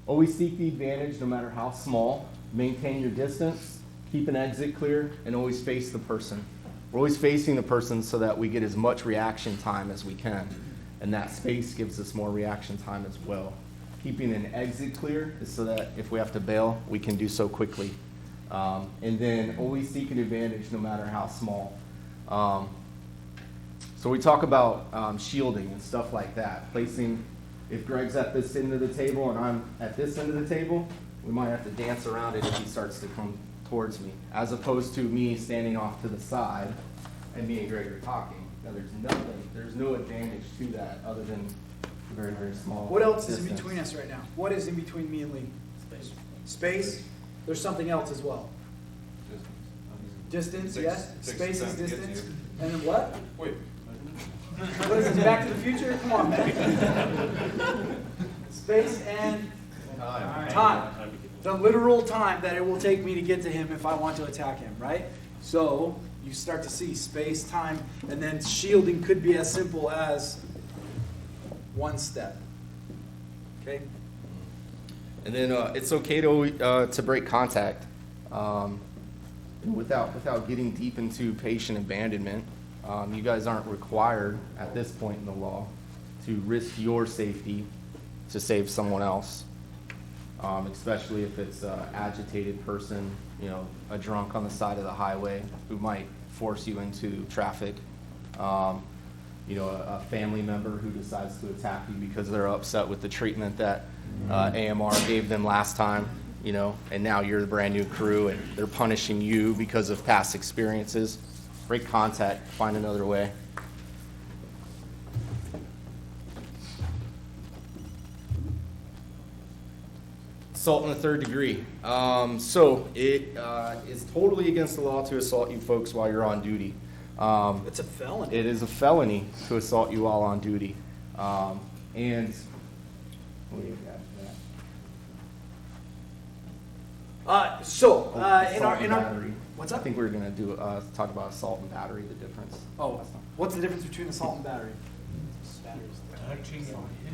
Always seek the advantage no matter how small. Maintain your distance, keep an exit clear, and always face the person. We're always facing the person so that we get as much reaction time as we can. And that space gives us more reaction time as well. Keeping an exit clear is so that if we have to bail, we can do so quickly. And then always seek an advantage no matter how small. So we talk about shielding and stuff like that. Placing, if Greg's at this end of the table and I'm at this end of the table, we might have to dance around it if he starts to come towards me, as opposed to me standing off to the side and me and Greg are talking. Now there's no advantage to that other than very, very small. What else is in distance. between us right now? What is in between me and Lee? Space? There's something else as well. Distance, yes. Space is distance. And then what? Wait. What is it, Back to the Future? Come on, man. Space and time. The literal time that it will take me to get to him if I want to attack him, right? So you start to see space, time, and then shielding could be as simple as one step. Okay? And then it's okay to break contact without getting deep into patient abandonment. You guys aren't required at this point in the law to risk your safety to save someone else, especially if it's an agitated person, you know, a drunk on the side of the highway who might force you into traffic, you know, a family member who decides to attack you because they're upset with the treatment that AMR gave them last time, you know, and now you're the brand new crew and they're punishing you because of past experiences. Break contact, find another way. Assault in the third degree. So it is totally against the law to assault you folks while you're on duty. It's a felony. It is a felony to assault you while on duty. And what do you got for that? In our Battery. what's I up? think we were gonna do talk about assault and battery, the difference. Oh, what's the difference between assault and battery?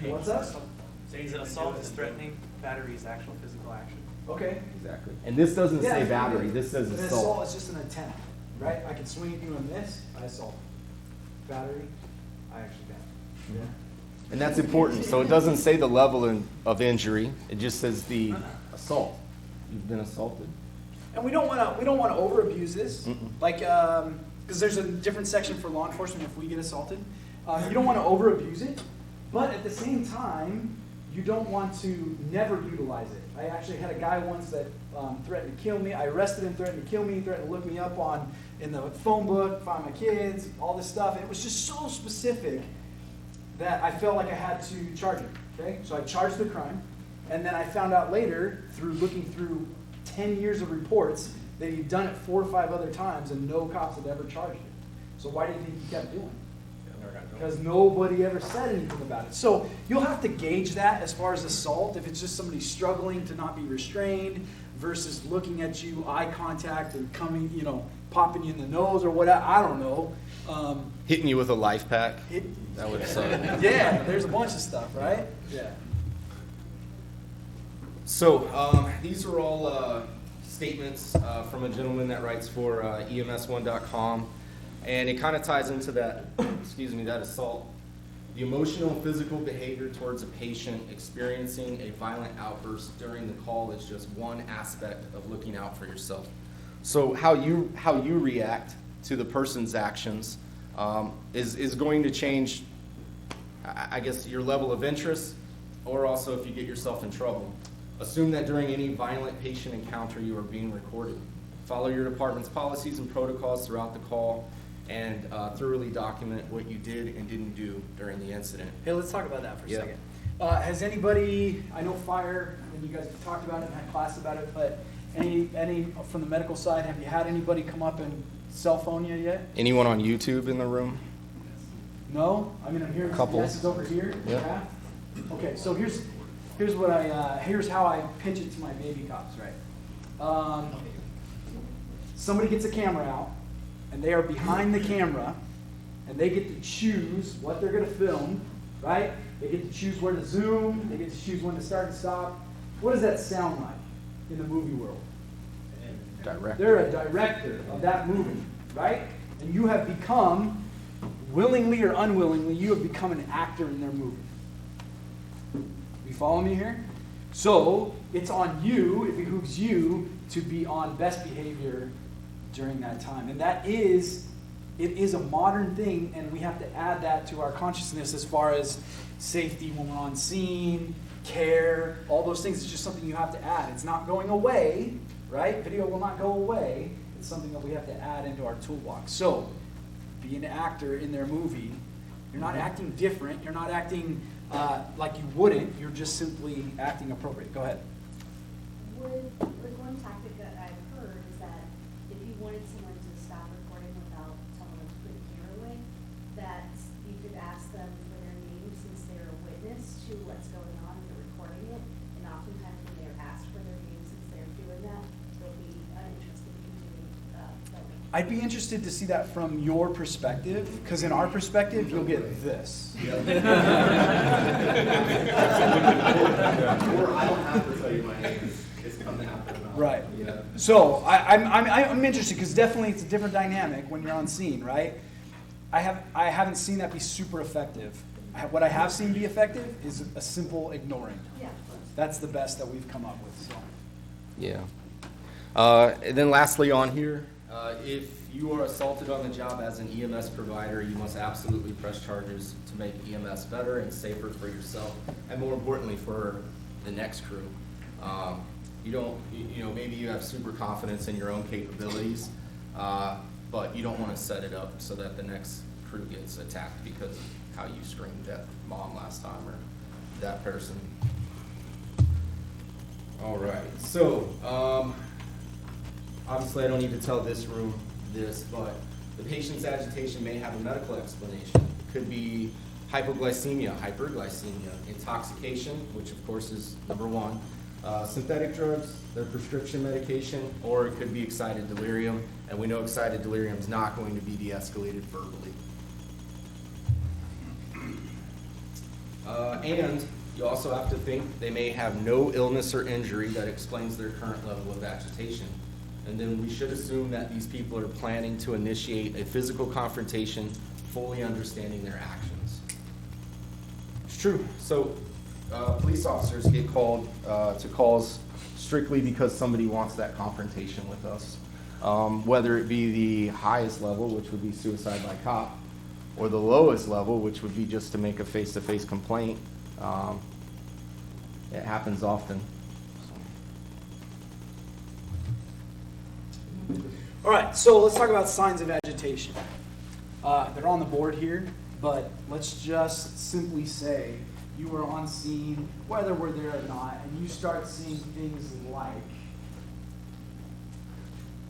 What's that? Saying that assault is threatening, battery is actual physical action. Okay. Exactly. And this doesn't Yeah, say it's battery. pretty good. This says An assault. assault is just an attempt, right? I can swing at you on this, I assault. Battery, I actually battery. Yeah. And that's important. So it doesn't say the level of injury. It just says the assault. You've been assaulted. And we don't want to over abuse this, like because there's a different section for law enforcement if we get assaulted. You don't want to over abuse it, but at the same time, you don't want to never utilize it. I actually had a guy once that threatened to kill me. I arrested him, threatened to kill me, threatened to look me up in the phone book, find my kids, all this stuff. And it was just so specific that I felt like I had to charge him. Okay, so I charged the crime, and then I found out later through looking through 10 years of reports that he'd done it 4 or 5 other times and no cops had ever charged him. So why do you think he kept doing it? Because nobody ever said anything about it. So you'll have to gauge that as far as assault, if it's just somebody struggling to not be restrained versus looking at you, eye contact, and coming, you know, popping you in the nose or whatever, I don't know. Hitting you with a life pack. That would suck. Yeah, there's a bunch of stuff, right? Yeah. So these are all statements from a gentleman that writes for EMS1.com, and it kind of ties into that, excuse me, that assault. The emotional and physical behavior towards a patient experiencing a violent outburst during the call is just one aspect of looking out for yourself. So how you react to the person's actions is going to change, I guess, your level of interest, or also if you get yourself in trouble. Assume that during any violent patient encounter you are being recorded. Follow your department's policies and protocols throughout the call, and thoroughly document what you did and didn't do during the incident. Hey, let's talk about that for a Yeah. second. Has anybody, I know fire, and you guys have talked about it and had class about it, but any from the medical side, have you had anybody come up and cell phone you yet? Anyone on YouTube in the room? No? I mean, I'm hearing some Couple. yeses over here. Yeah. Okay, so here's here's how I pitch it to my baby cops, right? Somebody gets a camera out, and they are behind the camera, and they get to choose what they're going to film, right? They get to choose where to zoom. They get to choose when to start and stop. What does that sound like in the movie world? Direct. They're a director of that movie, right? And you have become, willingly or unwillingly, you have become an actor in their movie. You follow me here? So it's on you, it behooves you to be on best behavior during that time. And it is a modern thing, and we have to add that to our consciousness as far as safety when we're on scene, care, all those things. It's just something you have to add. It's not going away, right? Video will not go away. It's something that we have to add into our toolbox. So, be an actor in their movie. You're not acting different. You're not acting like you wouldn't. You're just simply acting appropriate. Go ahead. Like one tactic that I've heard is that if you wanted someone to stop recording without telling them to put the camera away, that you could ask them for their name since they're a witness to what's going on and they're recording it. And oftentimes when they're asked for their name since they're doing that, they'll be uninterested in continuing filming. I'd be interested to see that from your perspective, because in our perspective, you'll get this. Or I don't have to tell you my name. It's coming out. Right. Yeah. So I'm interested because definitely it's a different dynamic when you're on scene, right? I haven't seen that be super effective. What I have seen be effective is a simple ignoring. Yeah. That's the best that we've come up with. So. Yeah. And then lastly on here, if you are assaulted on the job as an EMS provider, you must absolutely press charges to make EMS better and safer for yourself, and more importantly for the next crew. You don't, maybe you have super confidence in your own capabilities, but you don't want to set it up so that the next crew gets attacked because of how you screamed at mom last time or that person. All right, so obviously I don't need to tell this room this, but the patient's agitation may have a medical explanation. It could be hypoglycemia, hyperglycemia, intoxication, which of course is number one, synthetic drugs, their prescription medication, or it could be excited delirium, and we know excited delirium is not going to be de-escalated verbally. And you also have to think they may have no illness or injury that explains their current level of agitation. And then we should assume that these people are planning to initiate a physical confrontation, fully understanding their actions. It's true. So police officers get called to calls strictly because somebody wants that confrontation with us. Whether it be the highest level, which would be suicide by cop, or the lowest level, which would be just to make a face-to-face complaint. It happens often. All right, so let's talk about signs of agitation. They're on the board here, but let's just simply say you were on scene, whether we're there or not, and you start seeing things like,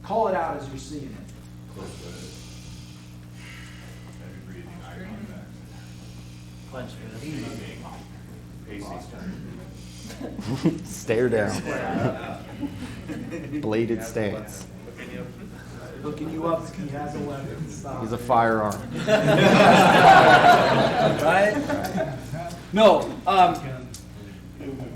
call it out as you're seeing it. Clench Stare down. Bladed stance. Looking you up, he has a weapon. Stop. He's a firearm. Right? No.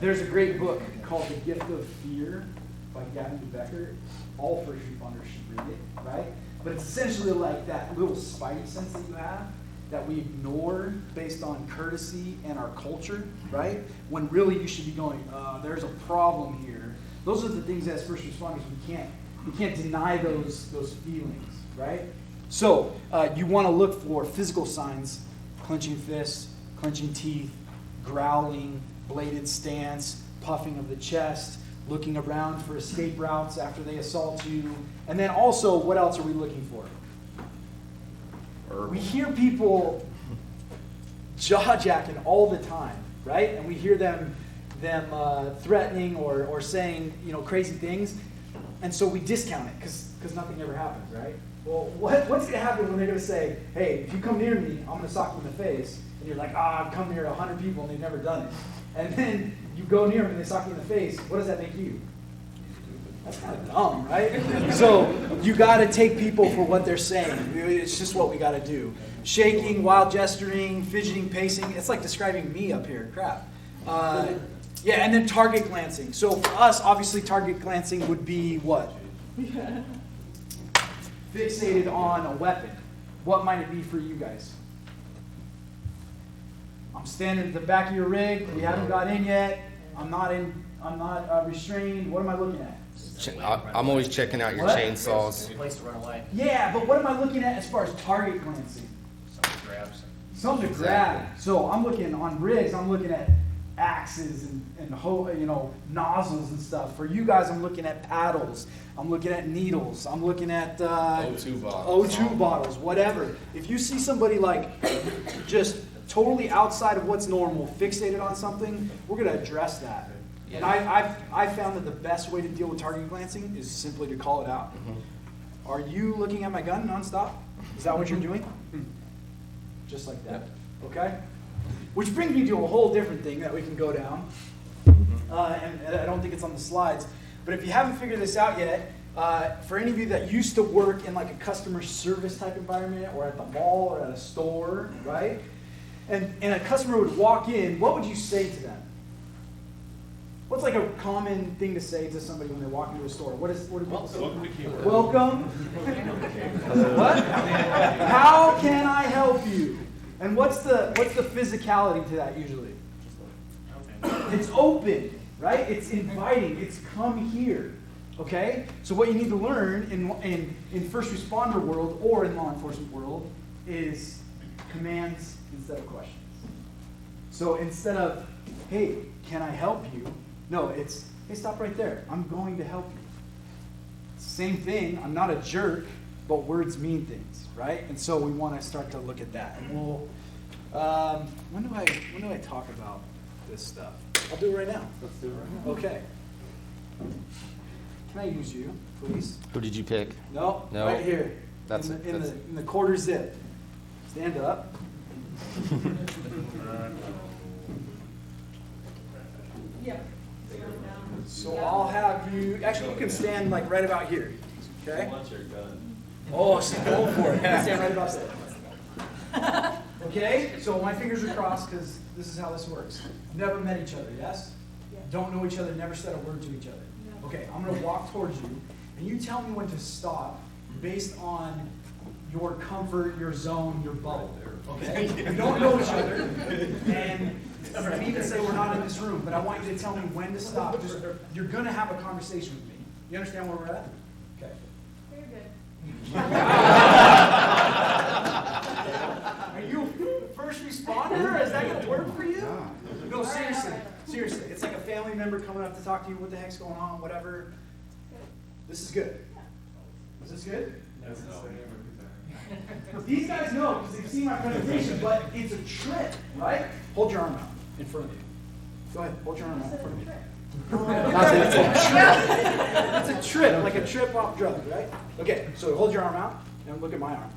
There's a great book called The Gift of Fear by Gavin DeBecker. All first responders should read it, right? But it's essentially like that little spidey sense that you have that we ignore based on courtesy and our culture, right? When really you should be going, there's a problem here. Those are the things as first responders we can't deny those feelings, right? So you want to look for physical signs: clenching fists, clenching teeth, growling, bladed stance, puffing of the chest, looking around for escape routes after they assault you. And then also, what else are we looking for? We hear people jaw-jacking all the time, right? And we hear them threatening or saying, crazy things. And so we discount it because nothing ever happens, right? Well, what's going to happen when they're going to say, hey, if you come near me, I'm going to sock you in the face. And you're like, I've come near 100 people and they've never done it. And then you go near them and they sock you in the face. What does that make you? That's kind of dumb, right? So you got to take people for what they're saying. It's just what we got to do. Shaking, wild gesturing, fidgeting, pacing. It's like describing me up here. Crap. Yeah, and then target glancing. So for us, obviously, target glancing would be what? Fixated on a weapon. What might it be for you guys? I'm standing at the back of your rig. We haven't got in yet. I'm not restrained. What am I looking at? I'm always checking out your What? chainsaws. Place to run away. Yeah, but what am I looking at as far as target glancing? Somebody grabs. Something to grab. So I'm looking on rigs. I'm looking at axes and nozzles and stuff. For you guys, I'm looking at paddles. I'm looking at needles. I'm looking at O2 bottles. O2 bottles, whatever. If you see somebody like just totally outside of what's normal, fixated on something, we're going to address that. Yeah. And I've found that the best way to deal with target glancing is simply to call it out. Mm-hmm. Are you looking at my gun nonstop? Is that what you're doing? Just like that. Okay? Which brings me to a whole different thing that we can go down. And I don't think it's on the slides. But if you haven't figured this out yet, for any of you that used to work in like a customer service type environment or at the mall or at a store, right? And a customer would walk in, what would you say to them? What's like a common thing to say to somebody when they walk into a store? What do people say? Welcome. What? How can I help And what's the physicality to that usually? It's open, right? It's inviting. It's come here. Okay? So what you need to learn in first responder world or in law enforcement world is commands instead of questions. So instead of, hey, can I help you? No, it's, hey, stop right there. I'm going to help you. Same thing. I'm not a jerk, but words mean things, right? And so we want to start to look at that. And we'll, when do I talk about this stuff? I'll do it right now. Let's do it right now. Okay. Can I use you, please? Who did you pick? No, No. right here. That's in it, the, in, that's the, in the quarter zip. Stand up. Yep. So I'll have you, actually you can stand like right about here, okay? Oh, she's going for it. Stand right about there. Okay, so my fingers are crossed because this is how this works. Never met each other, yes? Yeah. Don't know each other, never said a word to each other. No. Okay, I'm gonna walk towards you, and you tell me when to stop based on your comfort, your zone, your bubble. Okay? We don't know each other, and we even say we're not in this room, but I want you to tell me when to stop. Just, you're gonna have a conversation with me. You understand where we're at? Okay. Very good. Are you a first responder? Is that gonna work for you? No, seriously. Seriously. It's like a family member coming up to talk to you, what the heck's going on, whatever. This is good. Is this good? These guys know because they've seen my presentation, but it's a trick, right? Hold your arm out in front of you. Go ahead, hold your arm out in front of you. It's a trip. It's a trip, like a trip off drugs, right? Okay, so hold your arm out and look at my arm.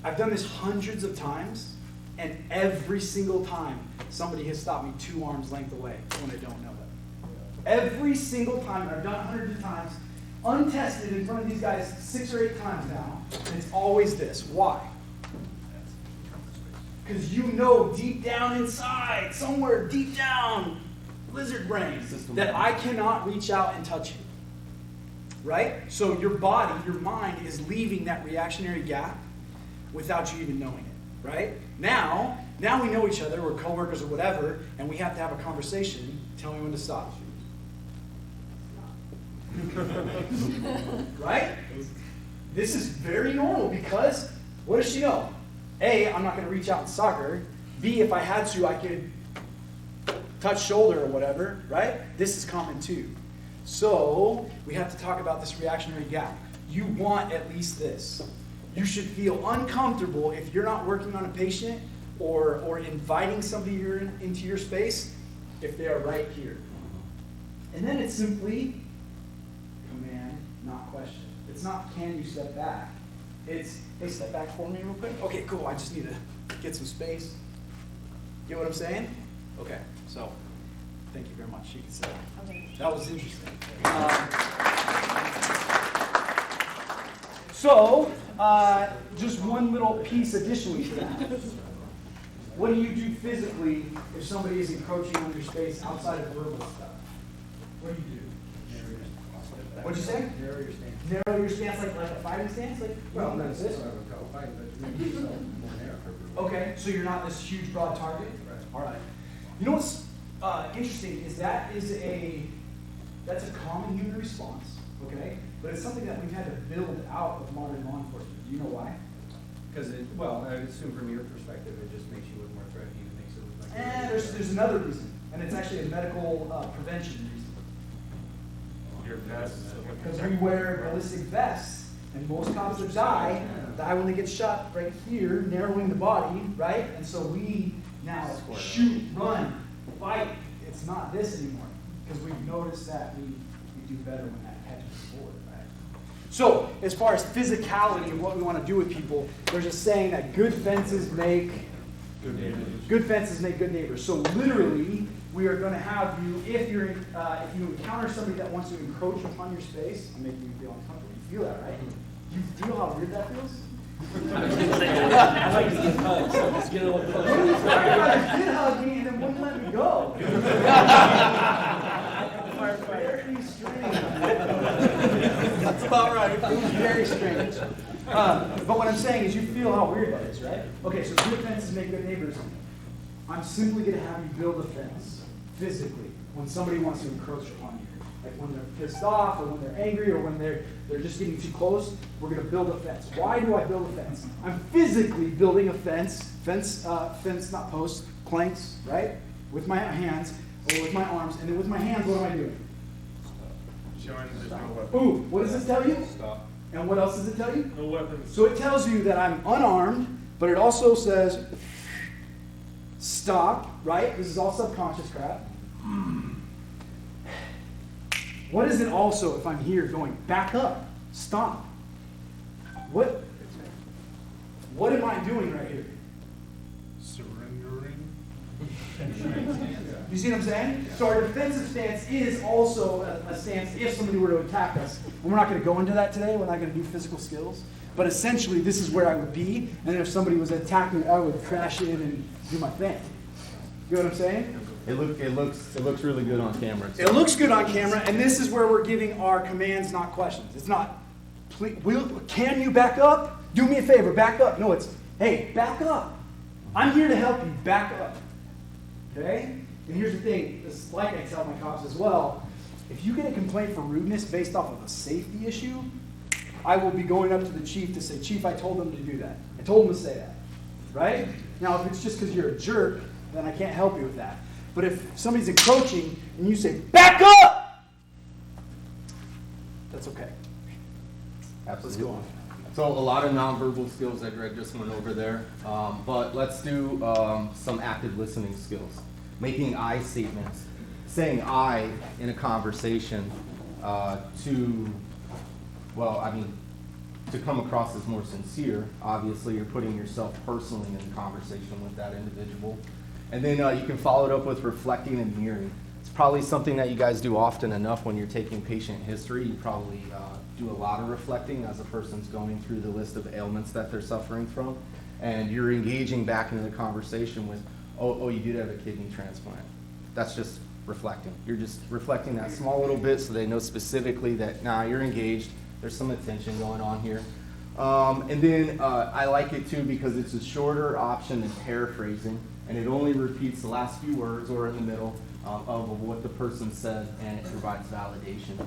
I've done this hundreds of times, and every single time somebody has stopped me 2 arms length away when I don't know them. Every single time, and I've done it hundreds of times, untested in front of these guys 6 or 8 times now, and it's always this. Why? Because you know deep down inside, somewhere deep down, lizard brain, that I cannot reach out and touch you. Right? So your body, your mind is leaving that reactionary gap without you even knowing it. Right? Now we know each other, we're coworkers or whatever, and we have to have a conversation. Tell me when to stop. Right? This is very normal because what does she know? A, I'm not going to reach out and sock her. B, if I had to, I could touch shoulder or whatever, right? This is common too. So we have to talk about this reactionary gap. You want at least this. You should feel uncomfortable if you're not working on a patient or inviting somebody into your space if they are right here. And then it's simply command, not question. It's not can you step back. It's hey, step back for me real quick. Okay, cool. I just need to get some space. Get what I'm saying? Okay, so thank you very much. You can sit. Okay. That was interesting. Just one little piece additionally to that. What do you do physically if somebody is encroaching on your space outside of verbal stuff? What do you do? What'd you say? Narrow your stance. Narrow your stance like a fighting stance? Like, Well, like not this? this, I would go fight, but you make yourself more narrow. Okay, so you're not this huge broad target? Right. All right. You know what's interesting is that's a common human response, okay? But it's something that we've had to build out of modern law enforcement. Do you know why? Because I assume from your perspective, it just makes you look more threatening, it makes it look like. And there's another reason, and it's actually a medical prevention reason. Because we wear ballistic vests, and most cops that die when they get shot right here, narrowing the body, right? And so we now shoot, run, fight. It's not this anymore, because we've noticed that we do better when that catches forward, right? So, as far as physicality and what we want to do with people, there's a saying that good fences make good fences make good neighbors. So literally, we are going to have you, if you encounter somebody that wants to encroach upon your space, I'm making you feel uncomfortable. You feel that, right? You feel how weird that feels? I like to get hugged, so let's get a little closer. You did hug me and then wouldn't let me go. Very strange. That's about right. It was very strange. But what I'm saying is you feel how weird that is, right? Okay, so good fences make good neighbors. I'm simply going to have you build a fence physically when somebody wants to encroach upon you. Like when they're pissed off or when they're angry or when they're just getting too close, we're going to build a fence. Why do I build a fence? I'm physically building a fence, not posts, planks, right? With my hands or with my arms. And then with my hands, what am I doing? Ooh, what does this tell you? Stop. And what else does it tell you? No weapons. So it tells you that I'm unarmed, but it also says stop, right? This is all subconscious crap. What is it also if I'm here going back up, stop? What am I doing right here? Surrendering. You see what I'm saying? So our defensive stance is also a stance if somebody were to attack us. And we're not going to go into that today. We're not going to do physical skills. But essentially, this is where I would be. And then if somebody was attacking, I would crash in and do my thing. You know what I'm saying? It looks really good on camera. too. It looks good on camera, and this is where we're giving our commands, not questions. It's not, can you back up? Do me a favor, back up. No, it's, hey, back up. I'm here to help you, back up. Okay? And here's the thing, this is like I tell my cops as well, if you get a complaint for rudeness based off of a safety issue, I will be going up to the chief to say, Chief, I told them to do that. I told them to say that. Right? Now, if it's just because you're a jerk, then I can't help you with that. But if somebody's encroaching and you say, back up! That's okay. Absolutely. Let's go on. So a lot of nonverbal skills that Greg just went over there, but let's do some active listening skills. Making I statements, saying I in a conversation to come across as more sincere. Obviously, you're putting yourself personally in conversation with that individual. And then you can follow it up with reflecting and mirroring. It's probably something that you guys do often enough when you're taking patient history. You probably do a lot of reflecting as a person's going through the list of ailments that they're suffering from. And you're engaging back into the conversation with, oh, you did have a kidney transplant. That's just reflecting. You're just reflecting that small little bit so they know specifically that, nah, you're engaged. There's some attention going on here. And then I like it too because it's a shorter option than paraphrasing. And it only repeats the last few words or in the middle of what the person said, and it provides validation.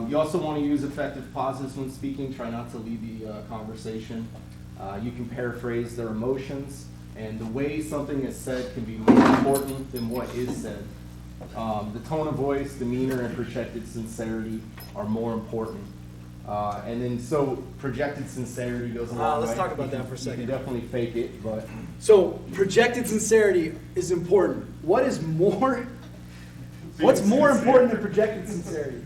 You also want to use effective pauses when speaking. Try not to lead the conversation. You can paraphrase their emotions, and the way something is said can be more important than what is said. The tone of voice, demeanor, and projected sincerity are more important. And then so projected sincerity goes a long way. Let's talk about that for a second. You can definitely fake it, but So projected sincerity is important. What's more important than projected sincerity?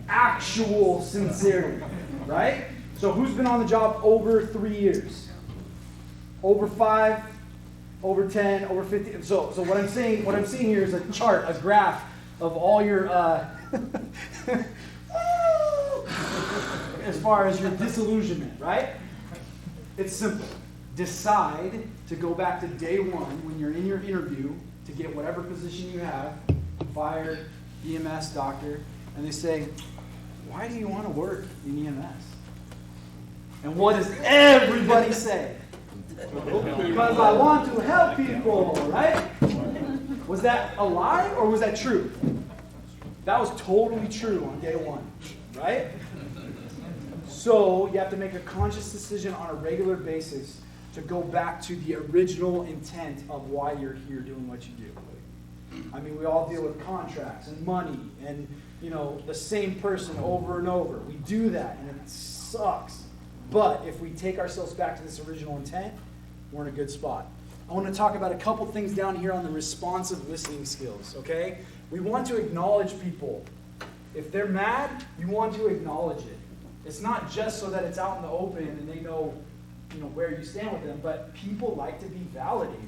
Actual sincerity, right? So who's been on the job over 3 years? Over 5, over 10, over 50. So what I'm seeing here is a chart, a graph of all your as far as your disillusionment, right? It's simple. Decide to go back to day one when you're in your interview to get whatever position you have, fire, EMS, doctor, and they say, why do you want to work in EMS? And what does everybody say? Because I want to help people, right? Was that a lie or was that true? That was totally true on day one, right? So you have to make a conscious decision on a regular basis to go back to the original intent of why you're here doing what you do. I mean, we all deal with contracts and money and, the same person over and over. We do that, and it sucks. But if we take ourselves back to this original intent, we're in a good spot. I want to talk about a couple things down here on the responsive listening skills, okay? We want to acknowledge people. If they're mad, you want to acknowledge it. It's not just so that it's out in the open and they know, where you stand with them, but people like to be validated,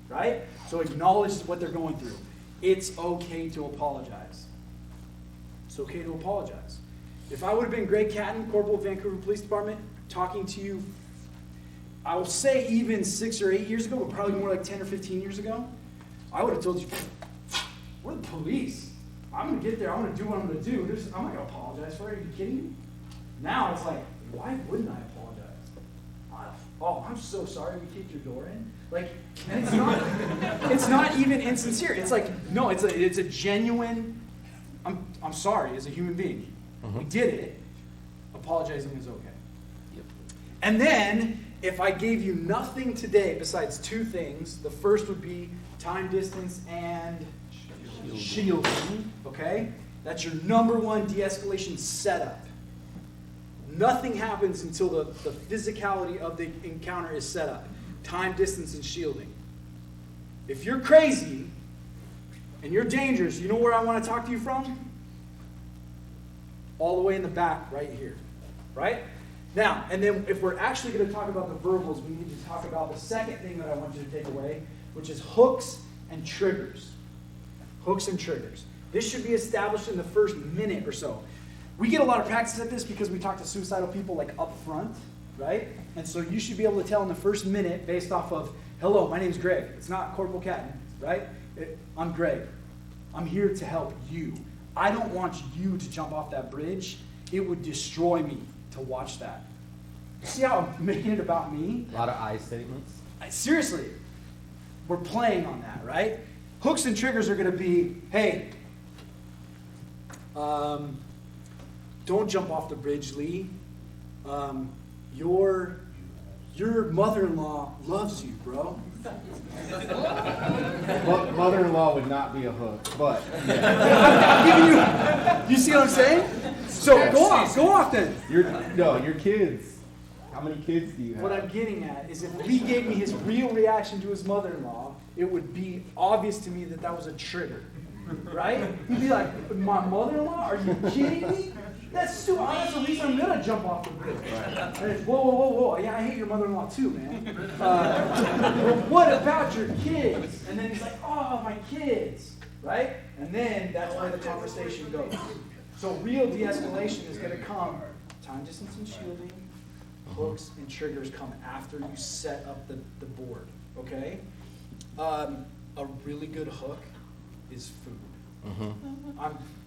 right? So acknowledge what they're going through. It's okay to apologize. It's okay to apologize. If I would have been Greg Catton, Corporal of Vancouver Police Department, talking to you, I will say even 6 or 8 years ago, but probably more like 10 or 15 years ago, I would have told you, we're the police. I'm going to get there. I'm going to do what I'm going to do. I'm not going to apologize for it. Are you kidding me? Now it's like, why wouldn't I apologize? Oh, I'm so sorry we kicked your door in. Like, and it's not even insincere. It's like, no, it's a genuine, I'm sorry as a human being. We did it. Apologizing is okay. Yep. And then, if I gave you nothing today besides two things, the first would be time, distance, and shielding. Okay? That's your number one de-escalation setup. Nothing happens until the physicality of the encounter is set up. Time, distance, and shielding. If you're crazy and you're dangerous, you know where I want to talk to you from? All the way in the back, right here. Right? Now, and then if we're actually going to talk about the verbals, we need to talk about the second thing that I want you to take away, which is hooks and triggers. Hooks and triggers. This should be established in the first minute or so. We get a lot of practice at this because we talk to suicidal people like up front, right? And so you should be able to tell in the first minute based off of, hello, my name's Greg. It's not Corporal Catton, right? I'm Greg. I'm here to help you. I don't want you to jump off that bridge. It would destroy me to watch that. See how I'm making it about me? A lot of I statements. Seriously, we're playing on that, right? Hooks and triggers are going to be, hey, don't jump off the bridge, Lee. Your mother-in-law loves you, bro. Mother-in-law would not be a hook, but I'm giving you see what I'm saying? So go off then. your kids. How many kids do you have? What I'm getting at is if Lee gave me his real reaction to his mother-in-law, it would be obvious to me that that was a trigger, right? He'd be like, my mother-in-law? Are you kidding me? That's stupid. That's the reason I'm gonna jump off the bridge. And it's, whoa. Yeah, I hate your mother-in-law too, man. Well, what about your kids? And then he's like, oh, my kids, right? And then that's where the conversation goes. So real de-escalation is gonna come. Time, distance, and shielding. Hooks and triggers come after you set up the board, okay? A really good hook is food.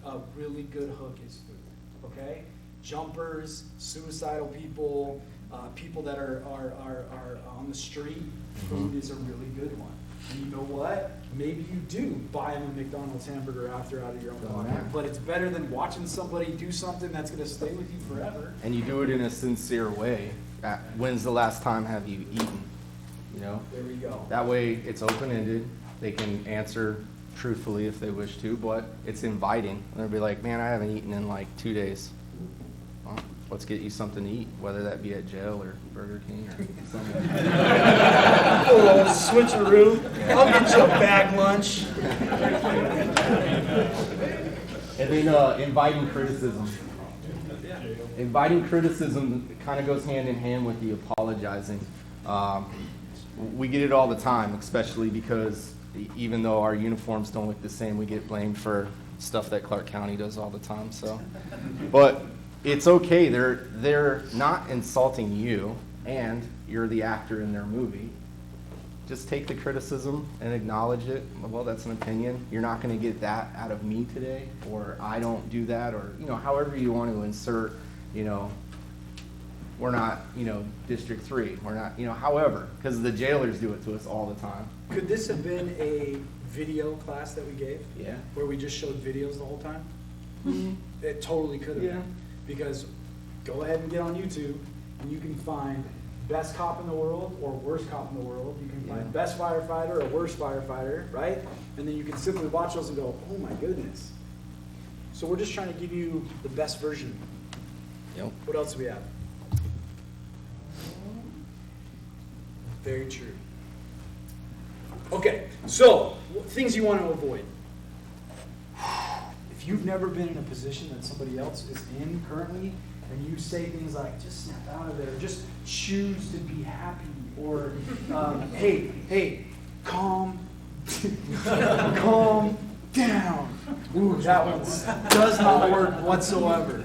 A really good hook is food, okay? Jumpers, suicidal people, people that are on the street, food is a really good one. And you know what? Maybe you do buy them a McDonald's hamburger after out of your own pocket, but it's better than watching somebody do something that's going to stay with you forever. And you do it in a sincere way. When's the last time have you eaten? You know? There we go. That way it's open-ended. They can answer truthfully if they wish to, but it's inviting. And they'll be like, man, I haven't eaten in like 2 days. Well, let's get you something to eat, whether that be at jail or Burger King or something. Oh, switcheroo. I'll get you a bag lunch. And then inviting criticism. Inviting criticism kind of goes hand in hand with the apologizing. We get it all the time, especially because even though our uniforms don't look the same, we get blamed for stuff that Clark County does all the time. So, but it's okay. They're not insulting you, and you're the actor in their movie. Just take the criticism and acknowledge it. Well, that's an opinion. You're not going to get that out of me today, or I don't do that, or however you want to insert. We're not, District 3. We're not, however, because the jailers do it to us all the time. Could this have been a video class that we gave? Yeah. Where we just showed videos the whole time? It totally could have been. Because go ahead and get on YouTube and you can find best cop in the world or worst cop in the world. You can find best firefighter or worst firefighter, right? And then you can simply watch those and go, oh my goodness. So we're just trying to give you the best version. Yep. What else do we have? Very true. Okay, so things you want to avoid. If you've never been in a position that somebody else is in currently, and you say things like, just snap out of there, just choose to be happy, or hey, calm down. Ooh, that one does not work whatsoever.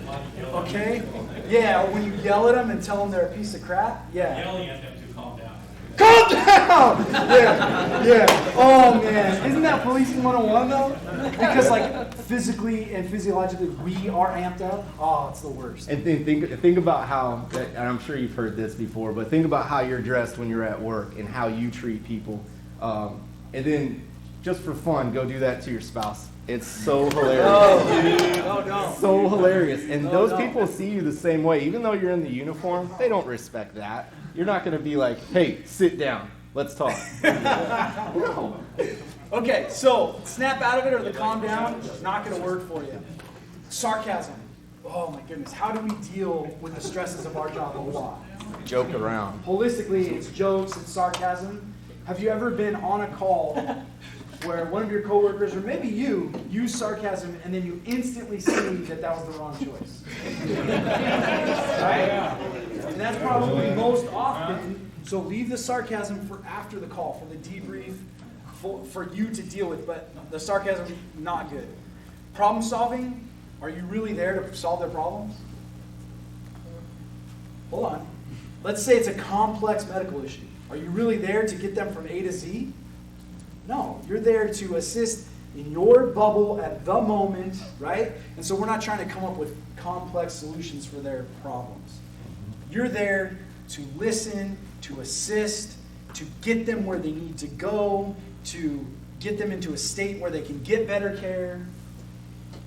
Okay? Yeah, or when you yell at them and tell them they're a piece of crap, yeah. Yelling at them to calm down. Calm down! Yeah. Oh man, isn't that policing 101 though? Because like physically and physiologically, we are amped up. Oh, it's the worst. And think about how, and I'm sure you've heard this before, but think about how you're dressed when you're at work and how you treat people. And then, just for fun, go do that to your spouse. It's so hilarious. No. So hilarious. And No, those no. people see you the same way. Even though you're in the uniform, they don't respect that. You're not going to be like, hey, sit down. Let's talk. No. Okay, so snap out of it or the calm down is not going to work for you. Sarcasm. Oh my goodness. How do we deal with the stresses of our job a lot? Joke around. Holistically, it's jokes and sarcasm. Have you ever been on a call where one of your coworkers, or maybe you, use sarcasm and then you instantly see that that was the wrong choice? Right? And that's probably most often. So leave the sarcasm for after the call, for the debrief, for you to deal with. But the sarcasm, not good. Problem solving, are you really there to solve their problems? Hold on. Let's say it's a complex medical issue. Are you really there to get them from A to Z? No, you're there to assist in your bubble at the moment, right? And so we're not trying to come up with complex solutions for their problems. You're there to listen, to assist, to get them where they need to go, to get them into a state where they can get better care.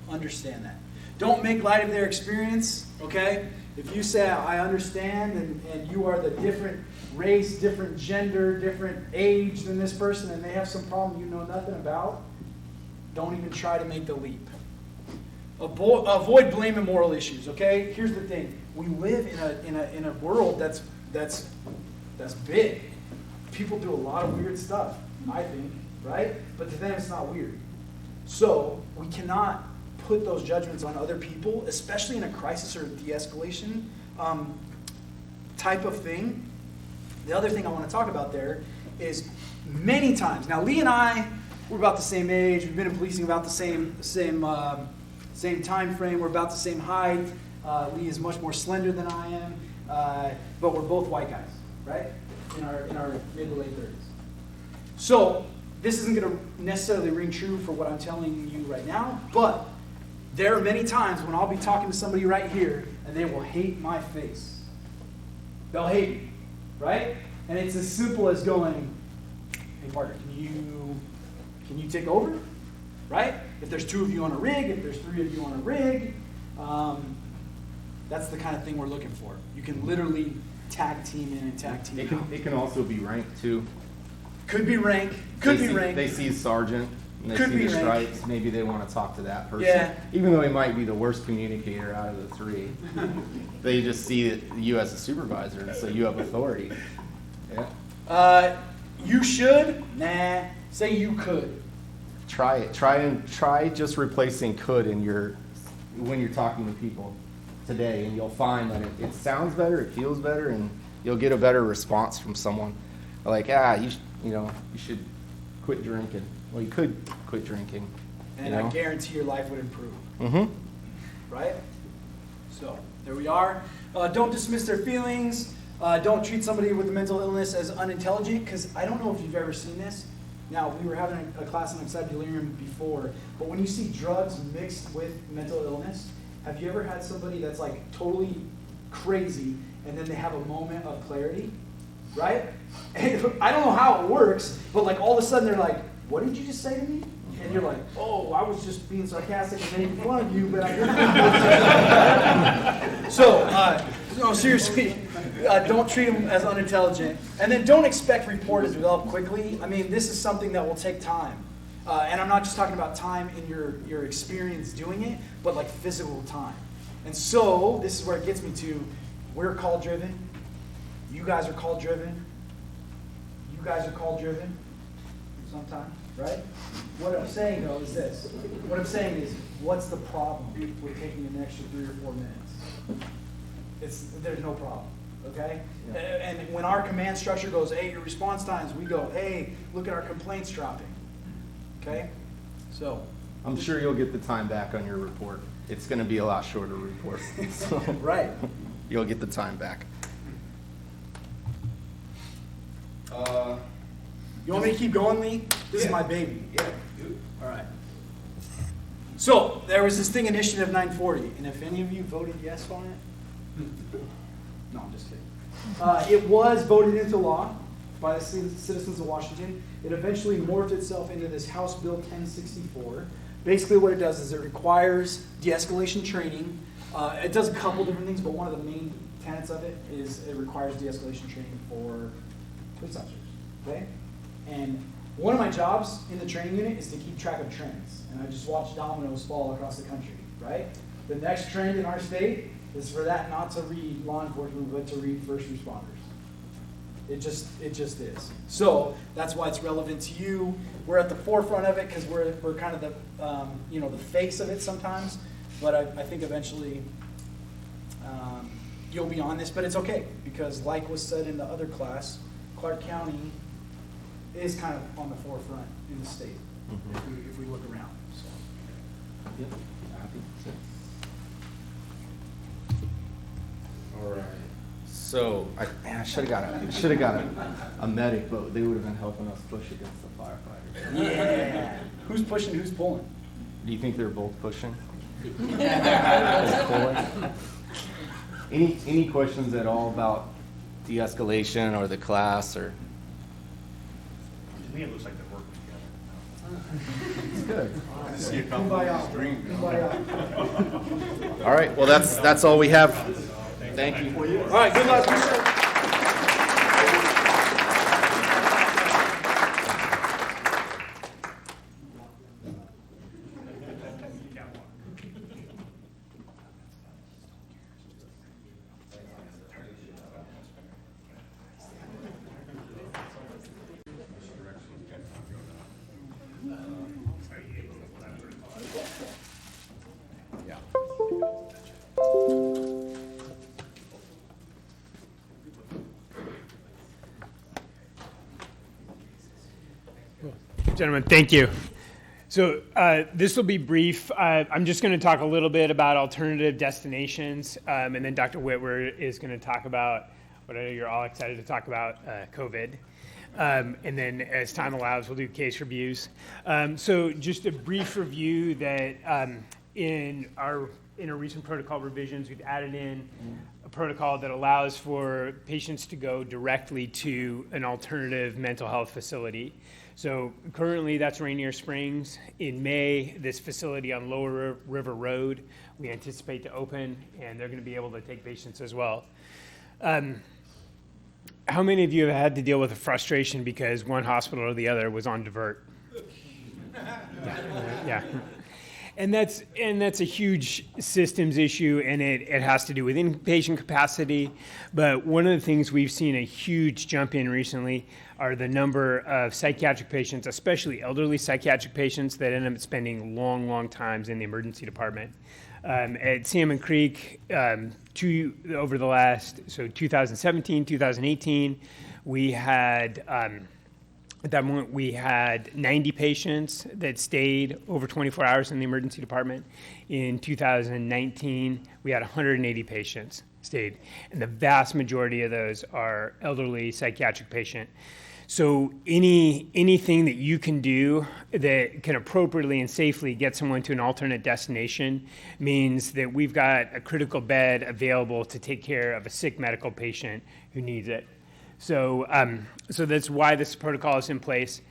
Understand that. Don't make light of their experience, okay? If you say, I understand, and you are the different race, different gender, different age than this person, and they have some problem you know nothing about, don't even try to make the leap. Avoid blame and moral issues, okay? Here's the thing. We live in a world that's big. People do a lot of weird stuff, I think, right? But to them it's not weird. So we cannot put those judgments on other people, especially in a crisis or a de-escalation type of thing. The other thing I want to talk about there is many times. Now, Lee and I, we're about the same age. We've been in policing about the same time frame. We're about the same height. Lee is much more slender than I am, but we're both white guys, right? In our mid to late 30s. So this isn't going to necessarily ring true for what I'm telling you right now, but there are many times when I'll be talking to somebody right here and they will hate my face. They'll hate me, right? And it's as simple as going, hey Parker, can you take over? Right? If there's 2 of you on a rig, if there's 3 of you on a rig, that's the kind of thing we're looking for. You can literally tag team in and tag team out. It can also be rank too. Could be rank. Could be rank. They see sergeant. And they Could see be the rank. stripes. Maybe they want to talk to that person. Yeah. Even though he might be the worst communicator out of the 3. They just see you as a supervisor, and so you have authority. Yeah. You should? Nah. Say you could. Try it. Try just replacing could in when you're talking to people today, and you'll find that it sounds better, it feels better, and you'll get a better response from someone. Like, you should quit drinking. Well, you could quit drinking. And I guarantee your life would improve. Mm-hmm. Right? So, there we are. Don't dismiss their feelings. Don't treat somebody with a mental illness as unintelligent, because I don't know if you've ever seen this. Now, we were having a class on excited delirium before, but when you see drugs mixed with mental illness, have you ever had somebody that's like totally crazy and then they have a moment of clarity? Right? And I don't know how it works, but like all of a sudden they're like, what did you just say to me? And you're like, oh, I was just being sarcastic and making fun of you, but I didn't. So, no, seriously, don't treat them as unintelligent. And then don't expect rapport to develop quickly. I mean, this is something that will take time. And I'm not just talking about time in your experience doing it, but like physical time. And so, this is where it gets me to, we're call driven. You guys are call driven. You guys are call driven sometimes, right? What I'm saying though is this. What I'm saying is, what's the problem with taking an extra 3 or 4 minutes? There's no problem, okay? Yeah. And when our command structure goes, hey, your response times, we go, hey, look at our complaints dropping, okay? So. I'm sure you'll get the time back on your report. It's going to be a lot shorter report. So right. You'll get the time back. You want me to keep going, Lee? This is my baby. Yeah. All right. So there was this thing, Initiative 940, and if any of you voted yes on it, no, I'm just kidding. It was voted into law by the citizens of Washington. It eventually morphed itself into this House Bill 1064. Basically what it does is it requires de-escalation training. It does a couple different things, but one of the main tenets of it is it requires de-escalation training for police officers, okay? And one of my jobs in the training unit is to keep track of trends. And I just watch dominoes fall across the country, right? The next trend in our state is for that not to read law enforcement, but to read first responders. It just is. So that's why it's relevant to you. We're at the forefront of it because we're kind of the the face of it sometimes. But I think eventually you'll be on this, but it's okay because like was said in the other class, Clark County is kind of on the forefront in the state if we look around. So. Yep. All right. So I should have got a medic, but they would have been helping us push against the firefighters. Yeah. Who's pushing? Who's pulling? Do you think they're both pushing? Both pulling? Any questions at all about de-escalation or the class or? To me, it looks like they're working together. It's good. See a couple of dream. All right. Well, that's all we have. Thank you. All right. Good luck. Gentlemen, thank you. So this will be brief. I'm just going to talk a little bit about alternative destinations, and then Dr. Whitwer is going to talk about what I know you're all excited to talk about, COVID. And then as time allows, we'll do case reviews. So just a brief review that in our recent protocol revisions, we've added in a protocol that allows for patients to go directly to an alternative mental health facility. So currently that's Rainier Springs. In May, this facility on Lower River Road, we anticipate to open, and they're going to be able to take patients as well. How many of you have had to deal with a frustration because one hospital or the other was on divert? Yeah. And that's a huge systems issue, and it has to do with inpatient capacity. But one of the things we've seen a huge jump in recently are the number of psychiatric patients, especially elderly psychiatric patients, that end up spending long times in the emergency department. At Salmon Creek, over the last, 2017, 2018, we had, at that moment, we had 90 patients that stayed over 24 hours in the emergency department. In 2019, we had 180 patients stayed, and the vast majority of those are elderly psychiatric patient. So anything that you can do that can appropriately and safely get someone to an alternate destination means that we've got a critical bed available to take care of a sick medical patient who needs it. So that's why this protocol is in place.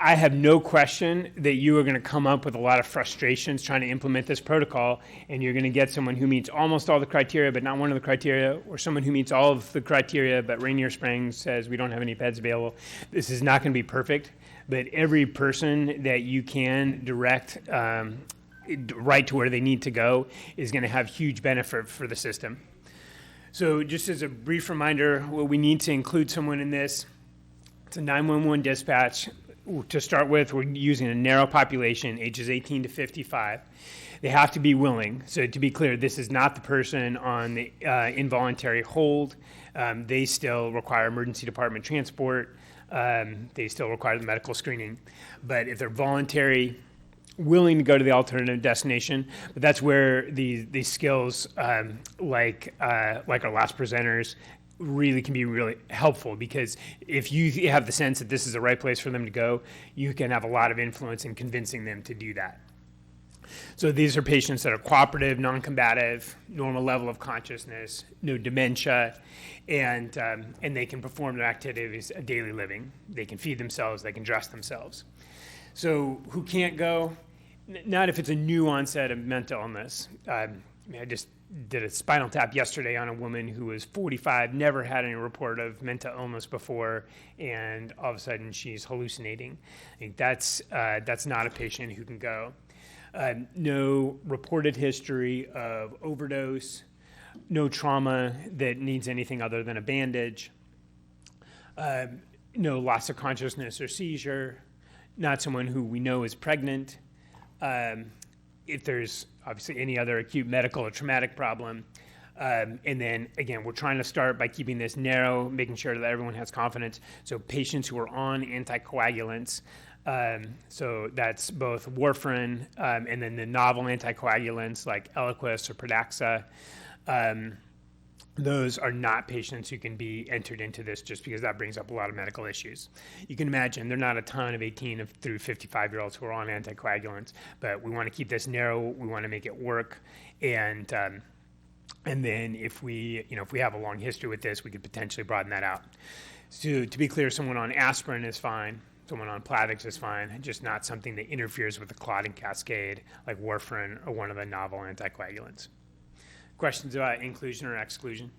I have no question that you are going to come up with a lot of frustrations trying to implement this protocol, and you're going to get someone who meets almost all the criteria but not one of the criteria, or someone who meets all of the criteria but Rainier Springs says we don't have any beds available. This is not going to be perfect, but every person that you can direct right to where they need to go is going to have huge benefit for the system. So just as a brief reminder, well, we need to include someone in this. It's a 911 dispatch. To start with, we're using a narrow population, ages 18 to 55. They have to be willing. So to be clear, this is not the person on the involuntary hold. They still require emergency department transport. They still require the medical screening. But if they're voluntary, willing to go to the alternative destination, but that's where these skills, like our last presenters, really can be really helpful, because if you have the sense that this is the right place for them to go, you can have a lot of influence in convincing them to do that. So these are patients that are cooperative, non-combative, normal level of consciousness, no dementia, and they can perform their activities of daily living. They can feed themselves, they can dress themselves. So who can't go? Not if it's a new onset of mental illness. I just did a spinal tap yesterday on a woman who was 45, never had any report of mental illness before, and all of a sudden she's hallucinating. I think that's not a patient who can go. No reported history of overdose, no trauma that needs anything other than a bandage, no loss of consciousness or seizure, not someone who we know is pregnant. If there's obviously any other acute medical or traumatic problem. And then, again, we're trying to start by keeping this narrow, making sure that everyone has confidence. So patients who are on anticoagulants, so that's both warfarin and then the novel anticoagulants like Eliquis or Pradaxa. Those are not patients who can be entered into this just because that brings up a lot of medical issues. You can imagine there are not a ton of 18 through 55-year-olds who are on anticoagulants, but we want to keep this narrow. We want to make it work. And then if we have a long history with this, we could potentially broaden that out. So to be clear, someone on aspirin is fine. Someone on Plavix is fine, just not something that interferes with the clotting cascade like warfarin or one of the novel anticoagulants. Questions about inclusion or exclusion?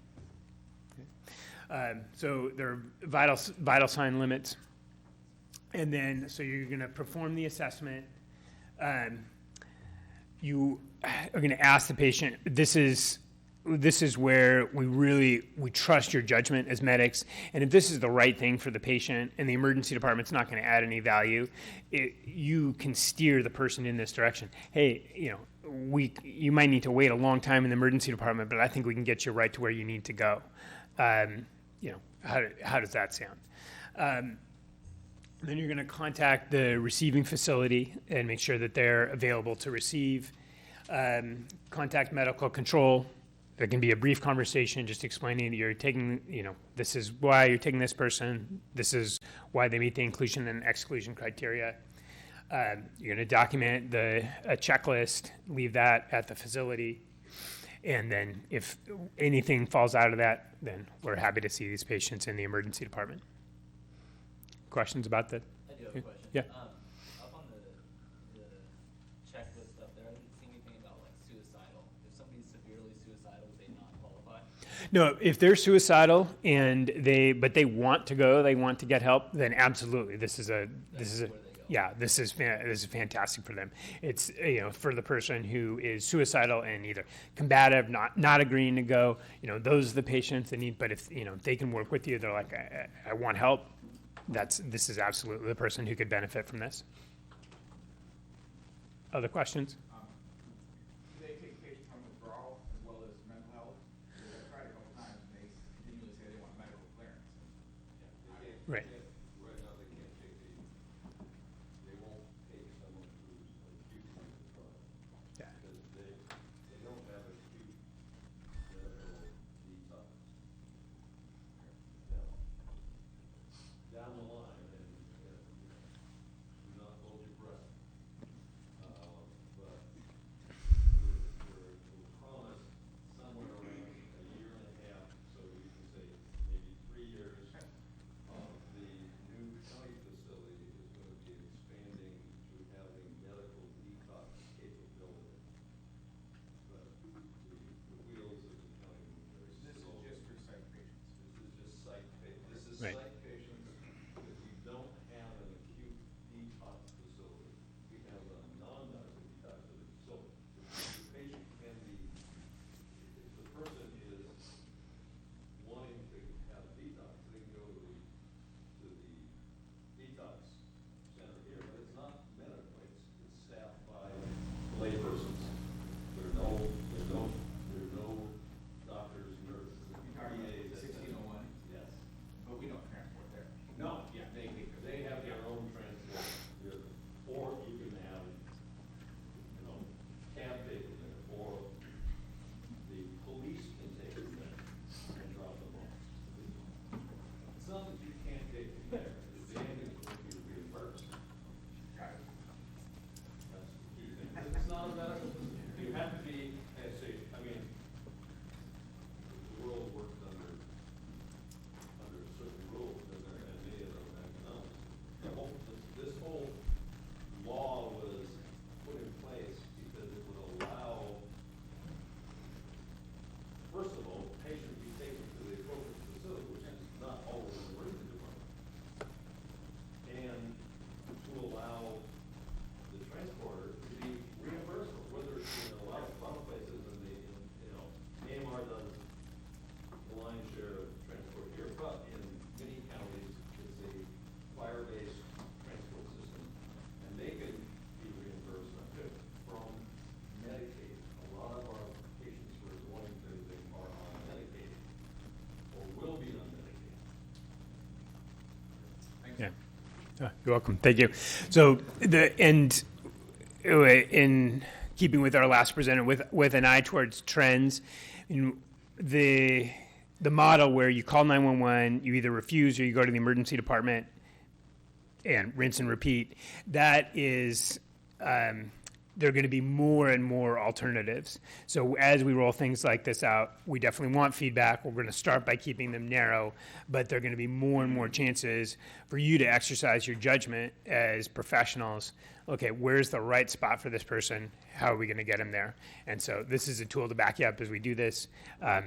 So there are vital sign limits. And then, so you're going to perform the assessment. You are going to ask the patient, this is where we trust your judgment as medics. And if this is the right thing for the patient and the emergency department's not going to add any value, you can steer the person in this direction. Hey, you might need to wait a long time in the emergency department, but I think we can get you right to where you need to go. How does that sound? Then you're going to contact the receiving facility and make sure that they're available to receive. Contact medical control. There can be a brief conversation just explaining that you're taking, this is why you're taking this person. This is why they meet the inclusion and exclusion criteria. You're going to document a checklist, leave that at the facility. And then if anything falls out of that, then we're happy to see these patients in the emergency department. Questions about that? I do have a question. Yeah. Up on the checklist up there, I didn't see anything about like suicidal. If somebody's severely suicidal, would they not qualify? No, if they're suicidal and they want to go, they want to get help, then absolutely, this is fantastic for them. It's for the person who is suicidal and either combative, not agreeing to go. Those are the patients that need. But if they can work with you, they're like, I want help. This is absolutely the person who could benefit from this. Other questions? Do they take patients from withdrawal as well as mental health? Because I tried a couple times and they continually say they want medical clearance. Right. Right now, they can't take they won't take someone who's acute withdrawal. Yeah. Because they don't have acute medical detox. Now, down the line, and do not hold your breath. But we'll promise somewhere around a year and a half, so you can say maybe 3 years of the Yeah. You're welcome. Thank you. So in keeping with our last presenter, with an eye towards trends, the model where you call 911, you either refuse or you go to the emergency department and rinse and repeat, that is, there are going to be more and more alternatives. So as we roll things like this out, we definitely want feedback. We're going to start by keeping them narrow, but there are going to be more and more chances for you to exercise your judgment as professionals. Okay, where's the right spot for this person? How are we going to get them there? And so this is a tool to back you up as we do this. I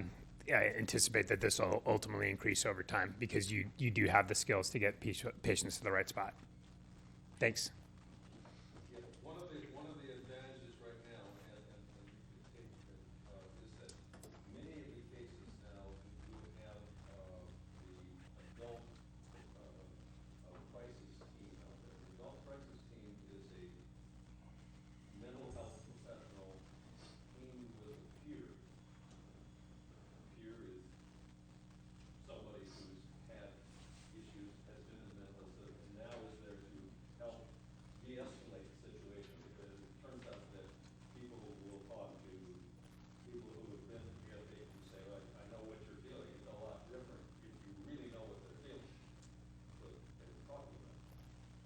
anticipate that this will ultimately increase over time because you do have the skills to get patients to the right spot. Thanks. Yeah, one of the advantages right now, and you could take, is that many of the cases now will have the adult crisis team out there. The adult crisis team is a mental health professional teamed with a peer. Peer is somebody who's had issues, has been in mental health, and now is there to help de-escalate the situation, because it turns out that people will talk to people who have been together, they can say, "Well, I know what you're feeling." It's a lot different if you really know what they're feeling, what they're talking about.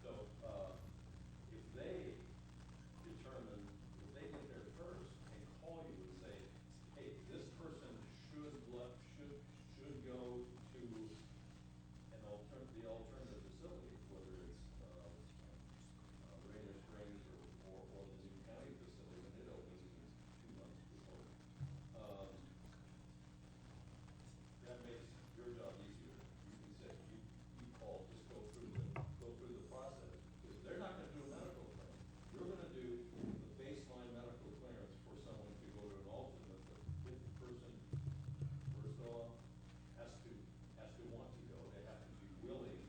So, if they determine, if they get there first and call you and say, "Hey, this person should go to the alternative facility," whether it's Rainier Springs or the new county facility when it opens in 2 months before. That makes your job easier. You can say, you call, just go through the process. Because they're not gonna do a medical clearance. You're gonna do the baseline medical clearance for someone to go to an alternate, but if the person, first off, has to want to go, they have to be willing.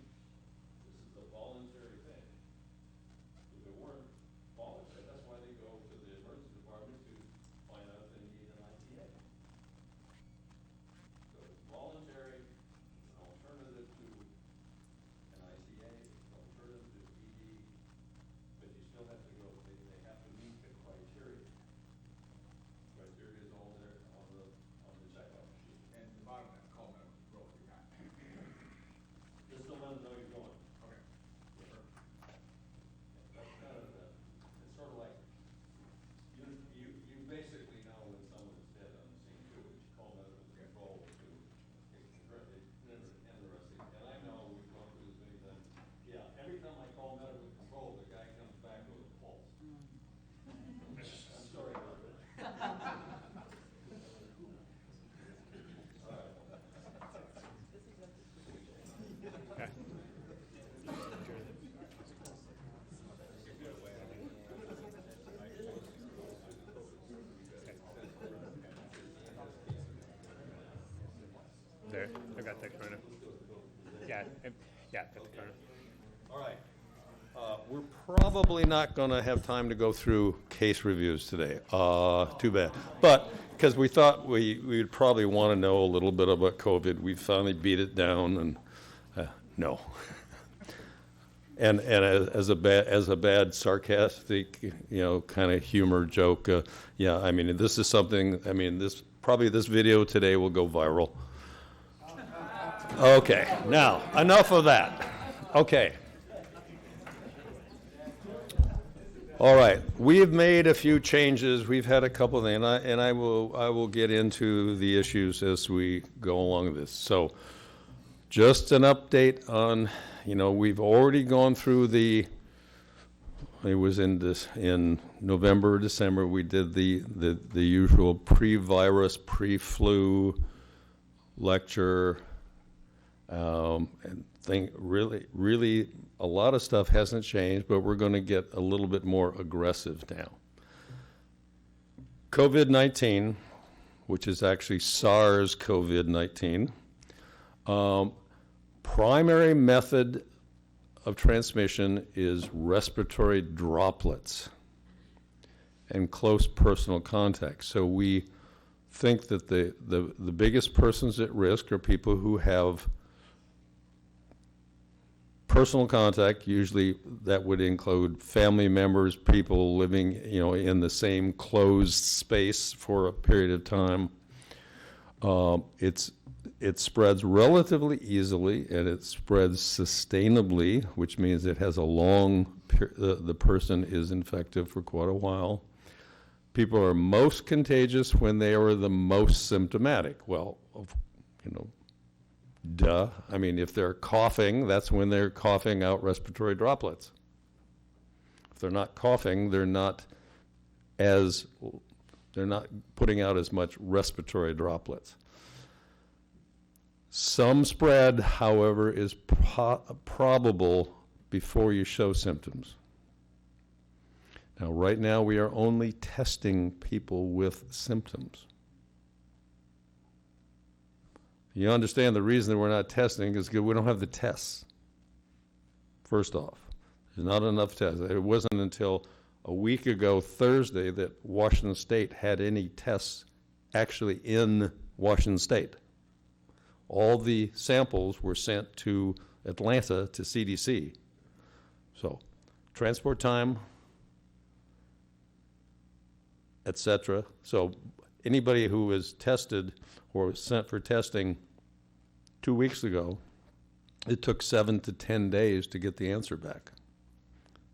This is a voluntary thing. If they weren't voluntary, that's why they go to the emergency department to find out if they need an ITA. So it's voluntary, it's an alternative to an ITA, it's an alternative to ED, but you still have to go, they have to meet the criteria. Criteria is all there on the checkoff sheet. And the bottom line, call medical control if you're not. Just to let them know you're going. Okay. That's kind of it's sort of like, you basically know when someone is dead on the scene too, but you call medical control to, it's interesting. And I know we've gone through this many times. Yeah, every time I call medical control, the guy comes back with a pulse. I'm sorry about that. There, I got that corner. Yeah, got the corner. All right. We're probably not going to have time to go through case reviews today. Too bad. But because we thought we'd probably want to know a little bit about COVID, we finally beat it down, and no. And as a bad sarcastic, kind of humor joke, yeah. I mean, this is something. I mean, this video today will go viral. Okay. Now, enough of that. Okay. All right, we have made a few changes. We've had a couple of things, and I will get into the issues as we go along this. So, just an update on, we've already gone through it was in November, December, we did the usual pre-virus, pre-flu lecture, and really a lot of stuff hasn't changed, but we're going to get a little bit more aggressive now. COVID-19, which is actually SARS-CoV-19, primary method of transmission is respiratory droplets and close personal contact. So we think that the biggest persons at risk are people who have personal contact, usually that would include family members, people living, in the same closed space for a period of time. It spreads relatively easily, and it spreads sustainably, which means it has a the person is infected for quite a while. People are most contagious when they are the most symptomatic. Well, duh. I mean, if they're coughing, that's when they're coughing out respiratory droplets. If they're not coughing, they're not putting out as much respiratory droplets. Some spread, however, is probable before you show symptoms. Now, right now, we are only testing people with symptoms. You understand the reason that we're not testing is because we don't have the tests. First off, there's not enough tests. It wasn't until a week ago, Thursday, that Washington State had any tests actually in Washington State. All the samples were sent to Atlanta to CDC. So, transport time, etc. So, anybody who was tested or was sent for testing 2 weeks ago, it took 7 to 10 days to get the answer back.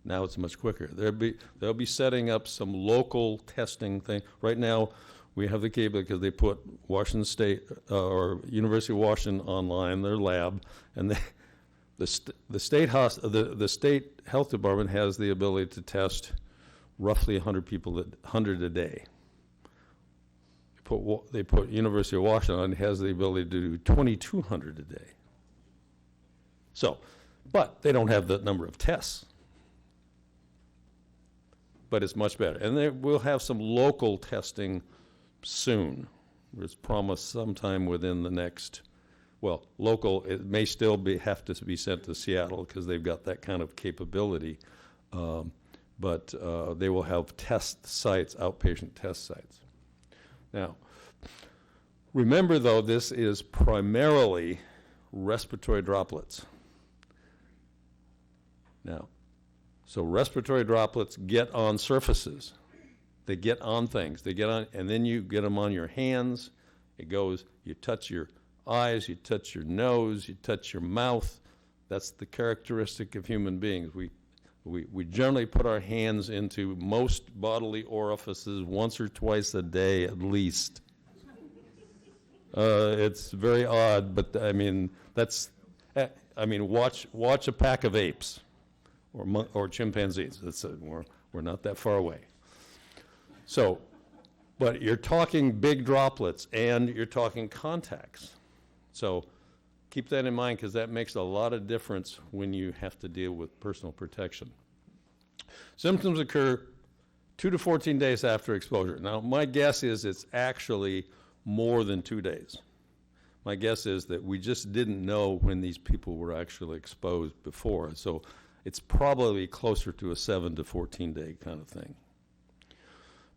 Now it's much quicker. They'll be setting up some local testing thing. Right now, we have the cable because they put Washington State or University of Washington online, their lab, and the state health department has the ability to test roughly 100 a day. They put University of Washington on, has the ability to do 2,200 a day. So, but they don't have the number of tests. But it's much better. And we'll have some local testing soon. It's promised sometime within the next, local, it may still have to be sent to Seattle because they've got that kind of capability. But they will have test sites, outpatient test sites. Now, remember though, this is primarily respiratory droplets. Now, so respiratory droplets get on surfaces. They get on things. They get on, and then you get them on your hands. It goes, you touch your eyes, you touch your nose, you touch your mouth. That's the characteristic of human beings. We generally put our hands into most bodily orifices once or twice a day at least. It's very odd, but I mean, watch a pack of apes or chimpanzees. We're not that far away. So, but you're talking big droplets and you're talking contacts. So keep that in mind because that makes a lot of difference when you have to deal with personal protection. Symptoms occur 2 to 14 days after exposure. Now, my guess is it's actually more than 2 days. My guess is that we just didn't know when these people were actually exposed before. So it's probably closer to a 7 to 14 day kind of thing.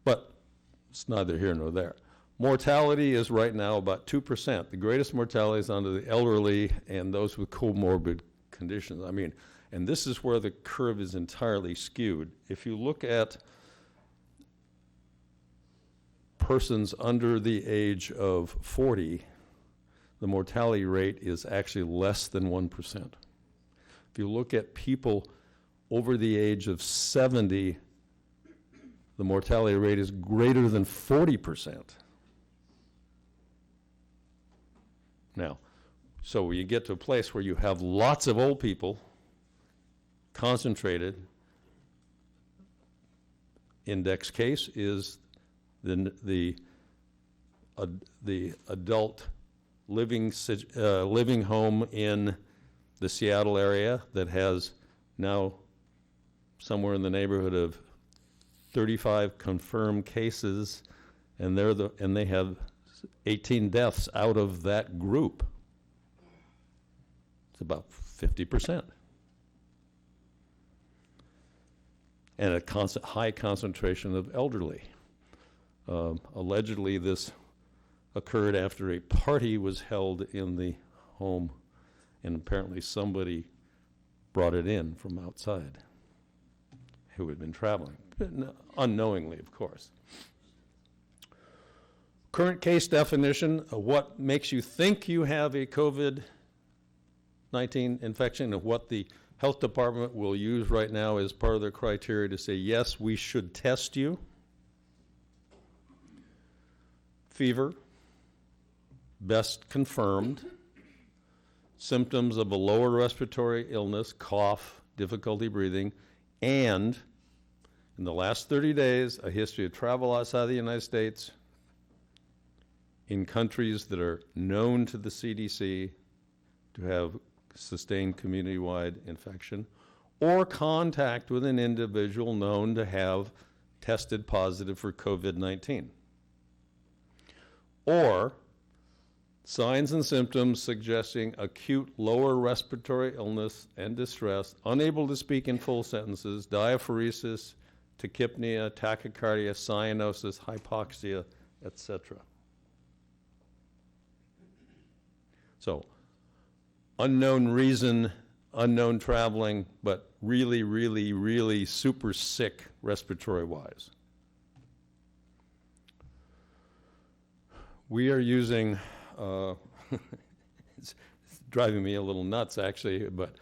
But it's neither here nor there. Mortality is right now about 2%. The greatest mortality is under the elderly and those with comorbid conditions. I mean, and this is where the curve is entirely skewed. If you look at persons under the age of 40, the mortality rate is actually less than 1%. If you look at people over the age of 70, the mortality rate is greater than 40%. Now, so you get to a place where you have lots of old people concentrated. Index case is the adult living home in the Seattle area that has now somewhere in the neighborhood of 35 confirmed cases, and they have 18 deaths out of that group. It's about 50%. And a high concentration of elderly. Allegedly, this occurred after a party was held in the home, and apparently somebody brought it in from outside, who had been traveling, unknowingly, of course. Current case definition of what makes you think you have a COVID-19 infection and what the health department will use right now as part of their criteria to say, yes, we should test you. Fever, best confirmed. Symptoms of a lower respiratory illness, cough, difficulty breathing, and in the last 30 days, a history of travel outside the United States in countries that are known to the CDC to have sustained community-wide infection, or contact with an individual known to have tested positive for COVID-19. Or signs and symptoms suggesting acute lower respiratory illness and distress, unable to speak in full sentences, diaphoresis, tachypnea, tachycardia, cyanosis, hypoxia, etc. So, unknown reason, unknown traveling, but really, really, really super sick respiratory-wise. We are using, it's driving me a little nuts actually, but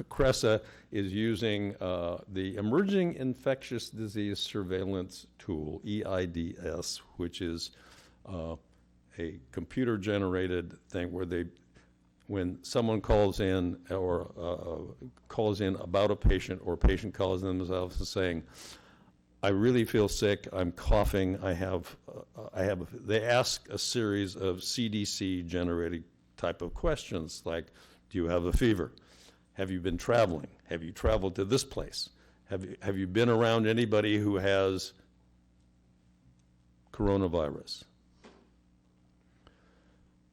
CRESA is using the Emerging Infectious Disease Surveillance Tool, EIDS, which is a computer-generated thing where when someone calls in or calls in about a patient, or a patient calls in themselves and saying, I really feel sick, I'm coughing, they ask a series of CDC-generated type of questions like, do you have a fever? Have you been traveling? Have you traveled to this place? Have you been around anybody who has coronavirus?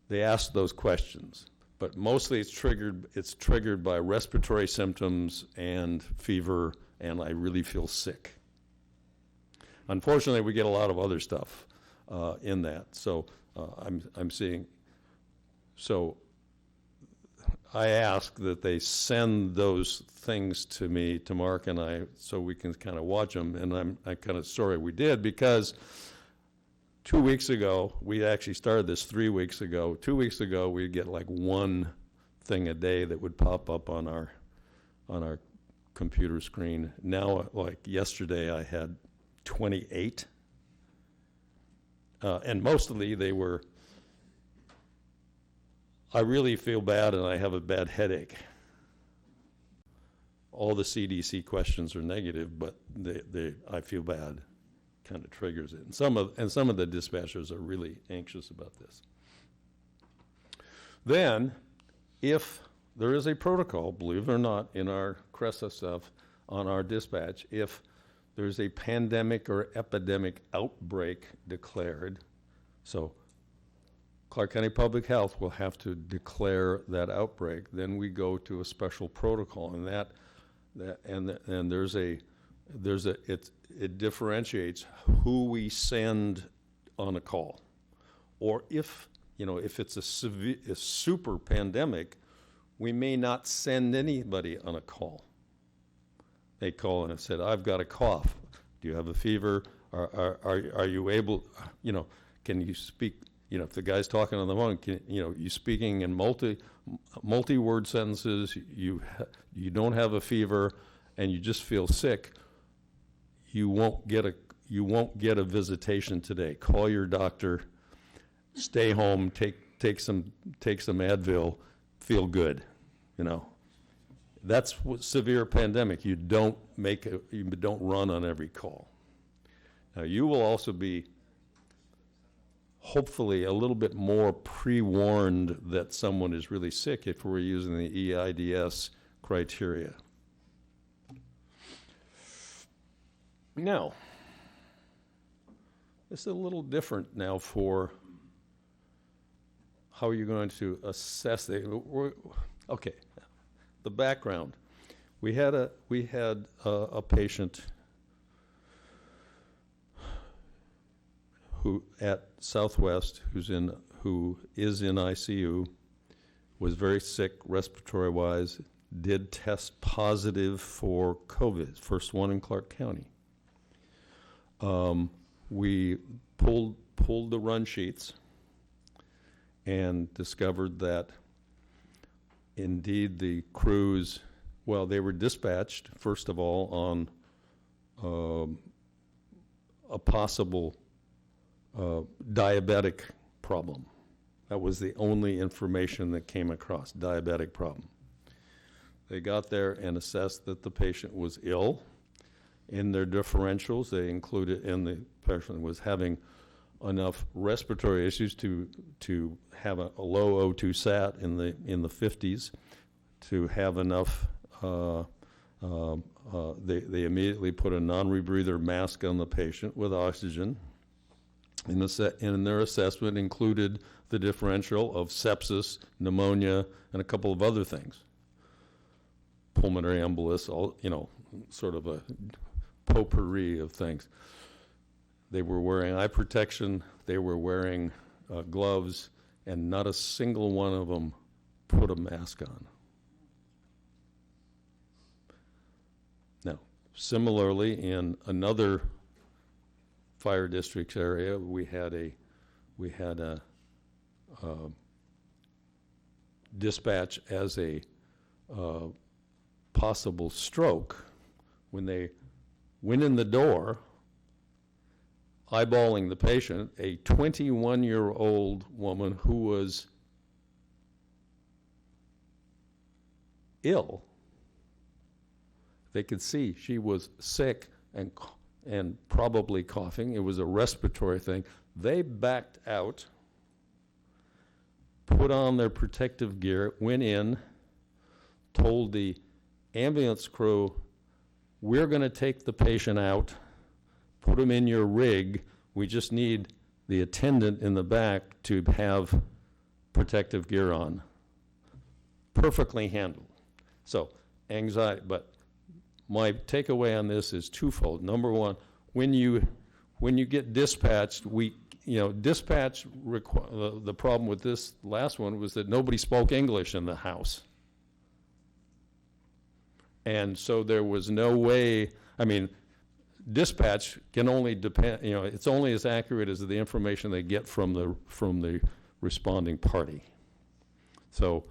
They ask those questions, but mostly it's triggered by respiratory symptoms and fever, and I really feel sick. Unfortunately, we get a lot of other stuff in that. So I'm seeing. So I ask that they send those things to me, to Mark and I, so we can kind of watch them. And I'm kind of sorry we did, because 2 weeks ago, we actually started this 3 weeks ago. 2 weeks ago, we'd get like one thing a day that would pop up on our computer screen. Now, like yesterday, I had 28, and mostly they were, I really feel bad and I have a bad headache. All the CDC questions are negative, but I feel bad kind of triggers it. And some of the dispatchers are really anxious about this. Then, if there is a protocol, believe it or not, in our CRESA stuff on our dispatch, if there's a pandemic or epidemic outbreak declared, so Clark County Public Health will have to declare that outbreak. Then we go to a special protocol, and it differentiates who we send on a call, or if it's a super pandemic, we may not send anybody on a call. They call in and said, I've got a cough. Do you have a fever? Are you able, can you speak, if the guy's talking on the phone, you speaking in multi-word sentences, you don't have a fever, and you just feel sick, you won't get a visitation today. Call your doctor, stay home, take some Advil, feel good, That's what severe pandemic. You don't run on every call. Now, you will also be hopefully a little bit more pre-warned that someone is really sick if we're using the EIDS criteria. Now, it's a little different now for how you're going to assess okay. The background. We had a patient who at Southwest who is in ICU, was very sick respiratory wise, did test positive for COVID, first one in Clark County. We pulled the run sheets and discovered that indeed the crews, well, they were dispatched, first of all, on a possible diabetic problem. That was the only information that came across, diabetic problem. They got there and assessed that the patient was ill. In their differentials, they included, and the patient was having enough respiratory issues to have a low O2 sat in the 50s, to have enough. They immediately put a non-rebreather mask on the patient with oxygen. And their assessment included the differential of sepsis, pneumonia, and a couple of other things. Pulmonary embolus, all, sort of a potpourri of things. They were wearing eye protection, they were wearing gloves, and not a single one of them put a mask on. Now, similarly, in another fire district area, we had a dispatch as a possible stroke. When they went in the door, eyeballing the patient, a 21-year-old woman who was ill. They could see she was sick and probably coughing. It was a respiratory thing. They backed out, put on their protective gear, went in, told the ambulance crew, we're going to take the patient out, put him in your rig. We just need the attendant in the back to have protective gear on. Perfectly handled. So, anxiety, but my takeaway on this is twofold. Number one, when you get dispatched, the problem with this last one was that nobody spoke English in the house. And so there was no way, dispatch can only depend, it's only as accurate as the information they get from the responding party. So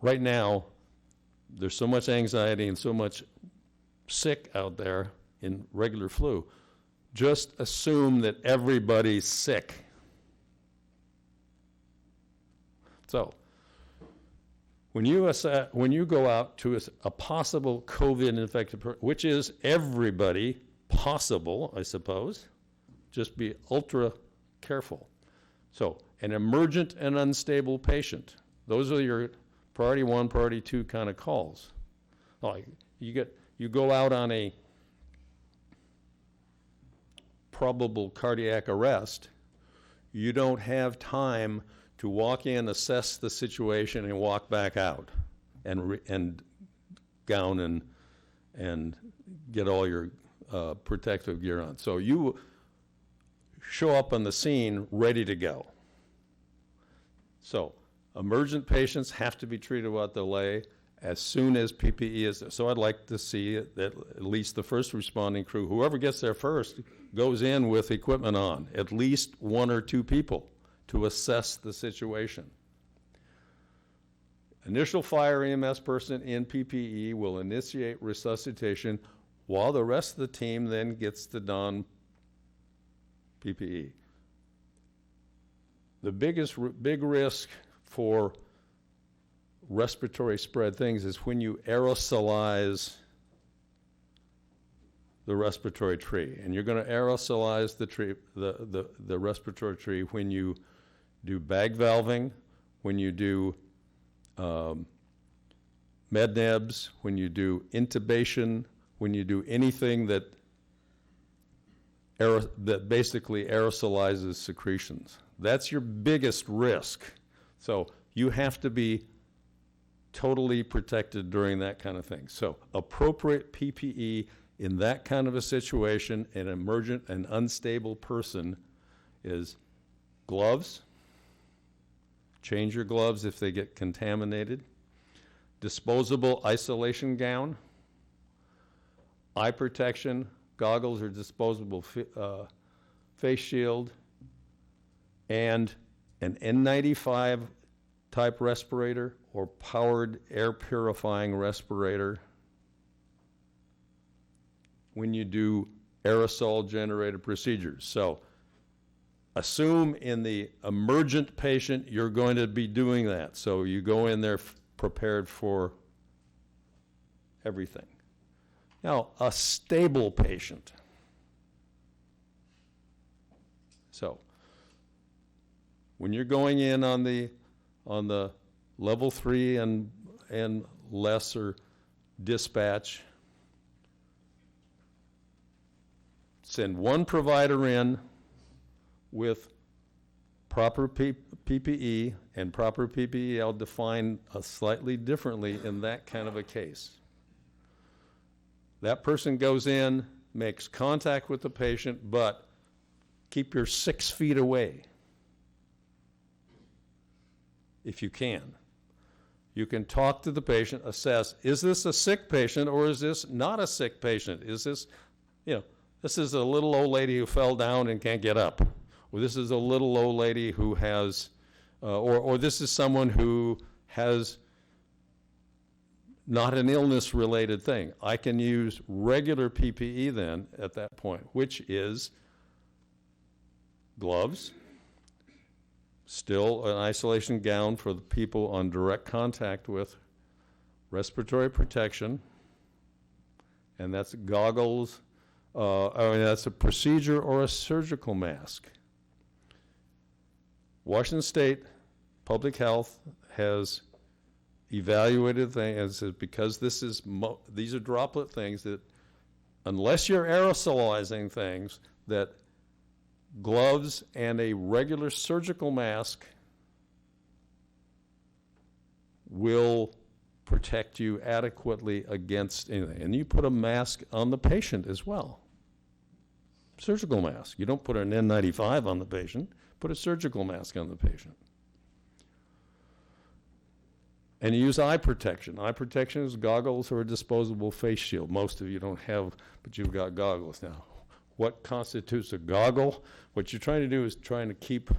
right now, there's so much anxiety and so much sick out there in regular flu. Just assume that everybody's sick. So, when you go out to a possible COVID-infected person, which is everybody possible, I suppose, just be ultra careful. So, an emergent and unstable patient. Those are your priority 1, priority 2 kind of calls. Like you go out on a probable cardiac arrest, you don't have time to walk in, assess the situation, and walk back out and gown and get all your protective gear on. So you show up on the scene ready to go. So emergent patients have to be treated without delay as soon as PPE is there. So I'd like to see that at least the first responding crew, whoever gets there first, goes in with equipment on, at least 1 or 2 people to assess the situation. Initial fire EMS person in PPE will initiate resuscitation while the rest of the team then gets to don PPE. The big risk for respiratory spread things is when you aerosolize the respiratory tree. And you're going to aerosolize the tree, the respiratory tree when you do bag valving, when you do med nebs, when you do intubation, when you do anything that basically aerosolizes secretions. That's your biggest risk. So you have to be totally protected during that kind of thing. So appropriate PPE in that kind of a situation, an emergent and unstable person, is gloves. Change your gloves if they get contaminated. disposable isolation gown, eye protection, goggles or disposable face shield, and an N95 type respirator or powered air purifying respirator when you do aerosol generated procedures. So assume in the emergent patient you're going to be doing that. So you go in there prepared for everything. Now, a stable patient. So when you're going in on the level 3 and lesser dispatch, send one provider in with proper PPE, and proper PPE I'll define slightly differently in that kind of a case. That person goes in, makes contact with the patient, but keep your 6 feet away if you can. You can talk to the patient, assess, is this a sick patient or is this not a sick patient? Is this, this is a little old lady who fell down and can't get up. Or this is a little old lady who has, or this is someone who has not an illness-related thing. I can use regular PPE then at that point, which is gloves, still an isolation gown for the people on direct contact with, respiratory protection, and that's goggles, that's a procedure or a surgical mask. Washington State Public Health has evaluated things as because these are droplet things that unless you're aerosolizing things, that gloves and a regular surgical mask will protect you adequately against anything. And you put a mask on the patient as well. Surgical mask. You don't put an N95 on the patient, put a surgical mask on the patient. And you use eye protection. Eye protection is goggles or a disposable face shield. Most of you don't have, but you've got goggles now. What constitutes a goggle? What you're trying to do is trying to keep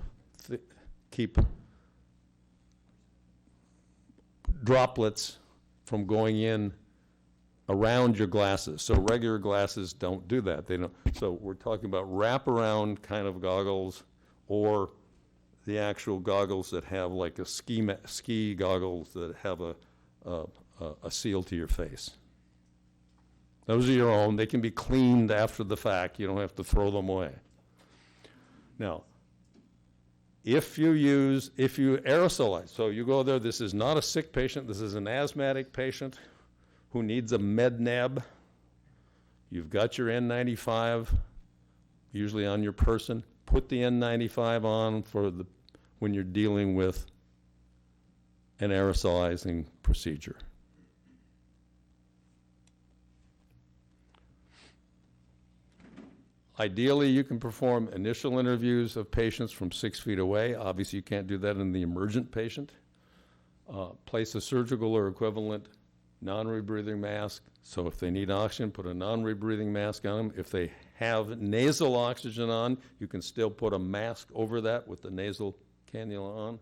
droplets from going in around your glasses. So regular glasses don't do that. They don't. So we're talking about wraparound kind of goggles, or the actual goggles that have like a ski goggles that have a seal to your face. Those are your own. They can be cleaned after the fact. You don't have to throw them away. Now, if you aerosolize, so you go there, this is not a sick patient, this is an asthmatic patient who needs a med neb. You've got your N95 usually on your person. Put the N95 on when you're dealing with an aerosolizing procedure. Ideally, you can perform initial interviews of patients from 6 feet away. Obviously, you can't do that in the emergent patient. Place a surgical or equivalent non-rebreathing mask. So if they need oxygen, put a non-rebreathing mask on them. If they have nasal oxygen on, you can still put a mask over that with the nasal cannula on.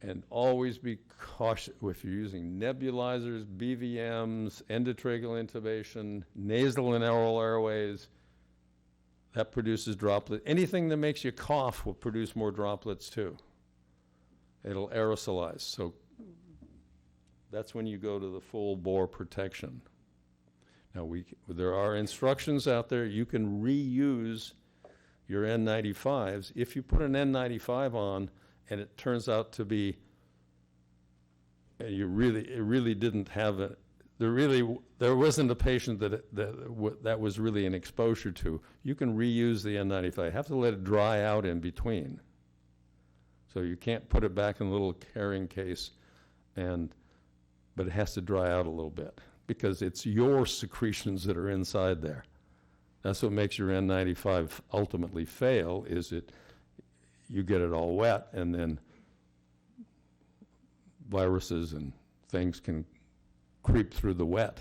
And always be cautious if you're using nebulizers, BVMs, endotracheal intubation, nasal and oral airways. That produces droplets. Anything that makes you cough will produce more droplets too. It'll aerosolize. So that's when you go to the full bore protection. Now there are instructions out there. You can reuse your N95s. If you put an N95 on and it turns out to be, it really didn't have it. There wasn't a patient that was really an exposure to. You can reuse the N95. You have to let it dry out in between. So you can't put it back in a little carrying case, but it has to dry out a little bit because it's your secretions that are inside there. That's what makes your N95 ultimately fail, is you get it all wet, and then viruses and things can creep through the wet.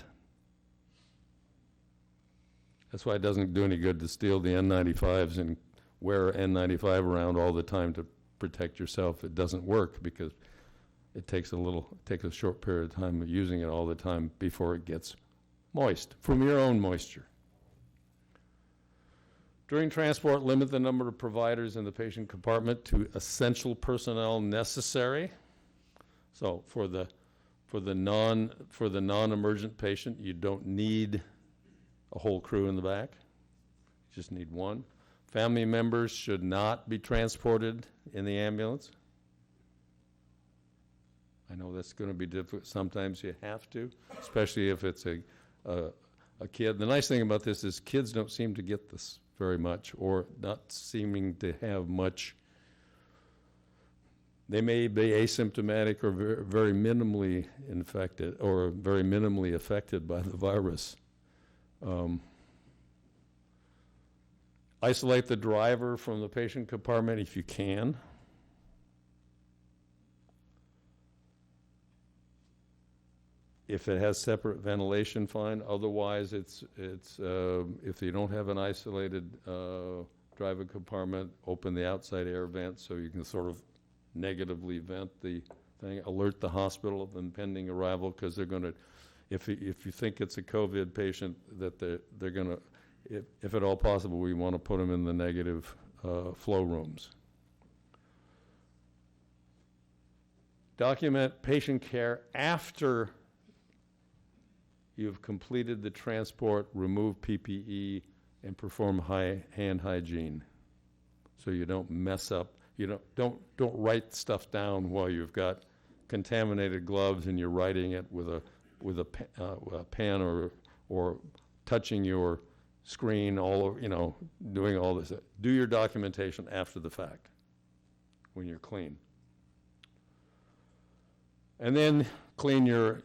That's why it doesn't do any good to steal the N95s and wear an N95 around all the time to protect yourself. It doesn't work because it takes a short period of time of using it all the time before it gets moist from your own moisture. During transport, limit the number of providers in the patient compartment to essential personnel necessary. So for the non-emergent patient, you don't need a whole crew in the back. You just need one. Family members should not be transported in the ambulance. I know that's going to be difficult. Sometimes you have to, especially if it's a kid. The nice thing about this is kids don't seem to get this very much, or not seeming to have much. They may be asymptomatic or very minimally infected or very minimally affected by the virus. Isolate the driver from the patient compartment if you can. If it has separate ventilation, fine. Otherwise, it's if you don't have an isolated driver compartment, open the outside air vent so you can sort of negatively vent the thing. Alert the hospital of impending arrival, because they're going to, if you think it's a COVID patient, that they're going to, if at all possible, we want to put them in the negative flow rooms. Document patient care after you've completed the transport, remove PPE, and perform hand hygiene, so you don't mess up. You don't write stuff down while you've got contaminated gloves and you're writing it with a pen or touching your screen all over, doing all this. Do your documentation after the fact when you're clean, and then clean your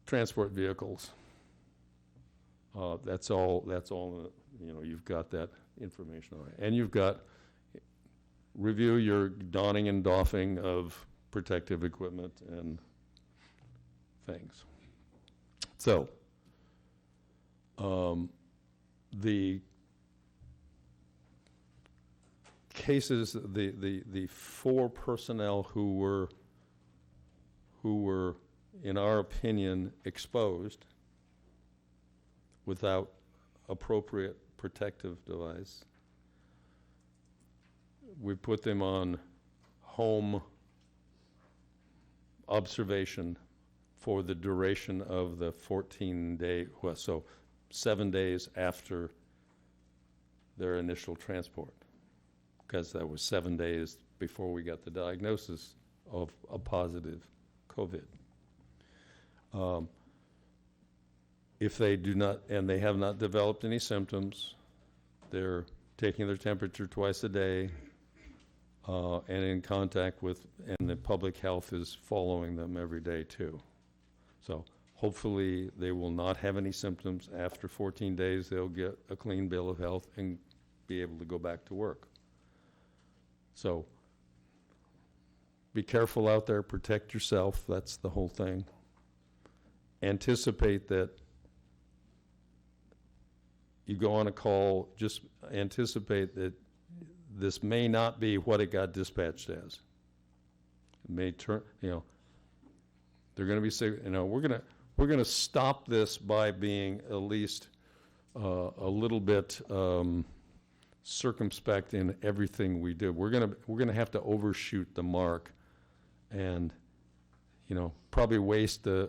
transport vehicles. That's all. You've got that information already, and you've got review your donning and doffing of protective equipment and things. So, the cases, the 4 personnel who were, in our opinion, exposed without appropriate protective device, we put them on home observation for the duration of the 14-day, so 7 days after their initial transport, because that was 7 days before we got the diagnosis of a positive COVID. If they do not, and they have not developed any symptoms, they're taking their temperature twice a day, and in contact with, and the public health is following them every day too. So hopefully they will not have any symptoms. After 14 days, they'll get a clean bill of health and be able to go back to work. So be careful out there, protect yourself, that's the whole thing. Anticipate that you go on a call, just anticipate that this may not be what it got dispatched as. It may turn, they're going to be sick. We're going to stop this by being at least a little bit circumspect in everything we do. We're going to have to overshoot the mark, and probably waste a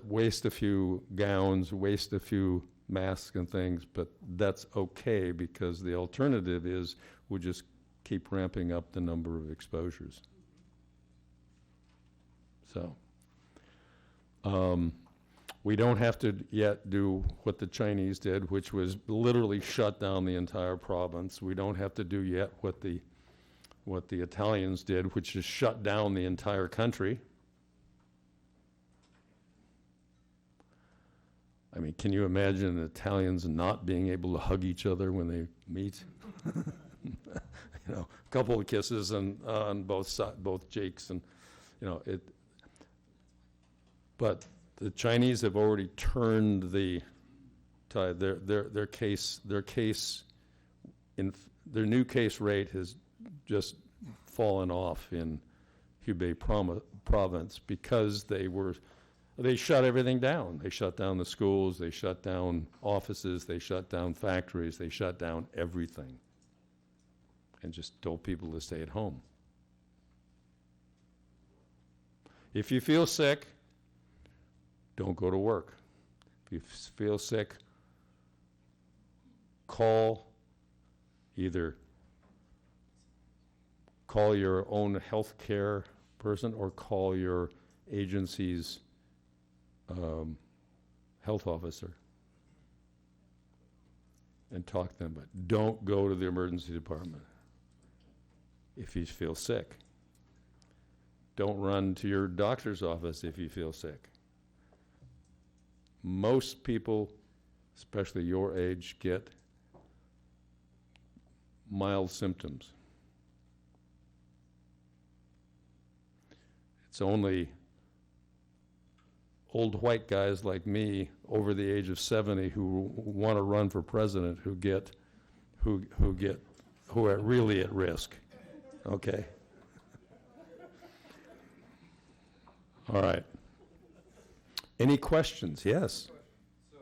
few gowns, waste a few masks and things, but that's okay, because the alternative is we'll just keep ramping up the number of exposures. So we don't have to yet do what the Chinese did, which was literally shut down the entire province. We don't have to do yet what the Italians did, which is shut down the entire country. I mean, can you imagine Italians not being able to hug each other when they meet? A couple of kisses on both cheeks, and But the Chinese have already turned the tide. Their new case rate has just fallen off in Hubei province because they shut everything down. They shut down the schools, they shut down offices, they shut down factories, they shut down everything, and just told people to stay at home. If you feel sick, don't go to work. If you feel sick, either call your own health care person or call your agency's health officer and talk to them. But don't go to the emergency department if you feel sick. Don't run to your doctor's office if you feel sick. Most people, especially your age, get mild symptoms. It's only old white guys like me over the age of 70 who want to run for president who are really at risk. Okay? All right. Any questions? Yes. So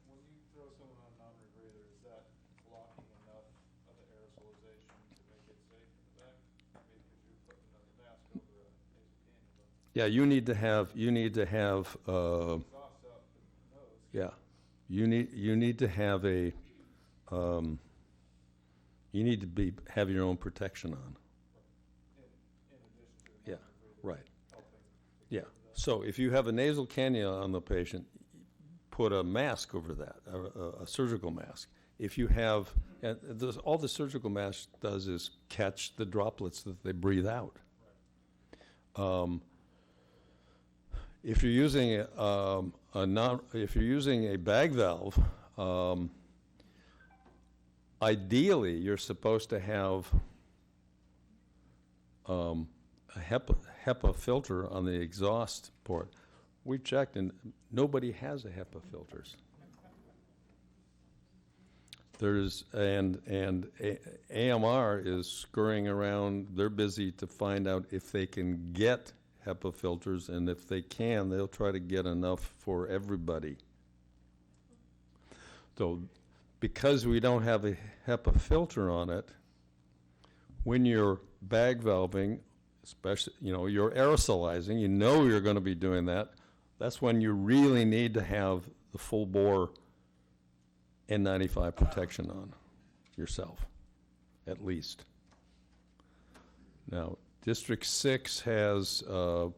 when you throw someone on non-regrader, is that blocking enough of the aerosolization to make it safe in the back? Maybe because you're putting another mask over a nasal cannula. Yeah, you need to have Exhaust up the nose. yeah. You need to have have your own protection on. In addition to the Yeah, non-regrader right. helping. Yeah. So if you have a nasal cannula on the patient, put a mask over that, a surgical mask. If you have, all the surgical mask does is catch the droplets that they breathe out. If you're using if you're using a bag valve, ideally you're supposed to have a HEPA filter on the exhaust port. We checked and nobody has a HEPA filters. AMR is scurrying around. They're busy to find out if they can get HEPA filters, and if they can, they'll try to get enough for everybody. So because we don't have a HEPA filter on it, when you're bag valving, especially, you're aerosolizing, you're going to be doing that, that's when you really need to have the full bore N95 protection on yourself, at least. Now, District 6 has,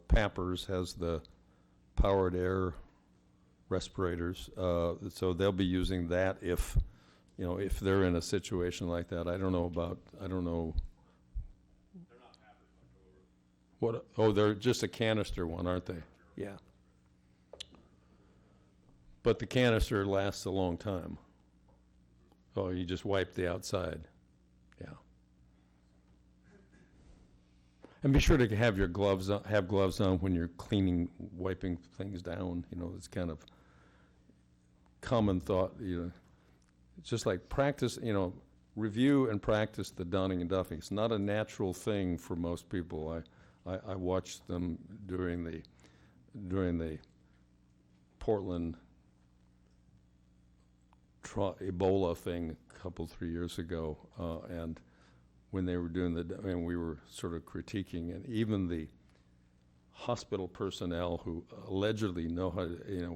Pampers has the powered air respirators, so they'll be using that if they're in a situation like that. I don't know. They're not Pampers, What? Oh, they're just a canister one, aren't they? Yeah. But the canister lasts a long time. Oh, you just wipe the outside. Yeah. And be sure to have your gloves on, when you're cleaning, wiping things down. It's kind of common thought. It's just like practice. Review and practice the donning and doffing. It's not a natural thing for most people. I watched them during the Portland Ebola thing a couple, 3 years ago, and when they were doing we were sort of critiquing, and even the hospital personnel who allegedly know how to,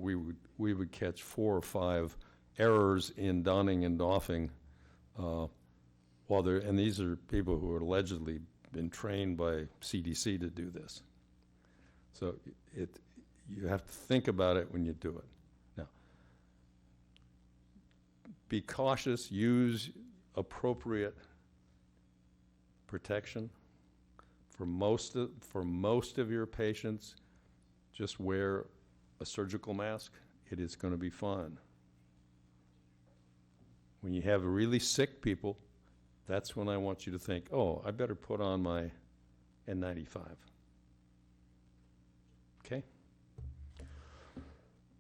we would catch 4 or 5 errors in donning and doffing, and these are people who are allegedly been trained by CDC to do this. So you have to think about it when you do it. Now, be cautious, use appropriate protection. For most of your patients, just wear a surgical mask. It is going to be fine. When you have really sick people, that's when I want you to think, oh, I better put on my N95. Okay?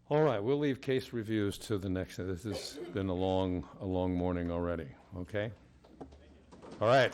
All right, we'll leave case reviews to the next. This has been a long morning already, okay? All right.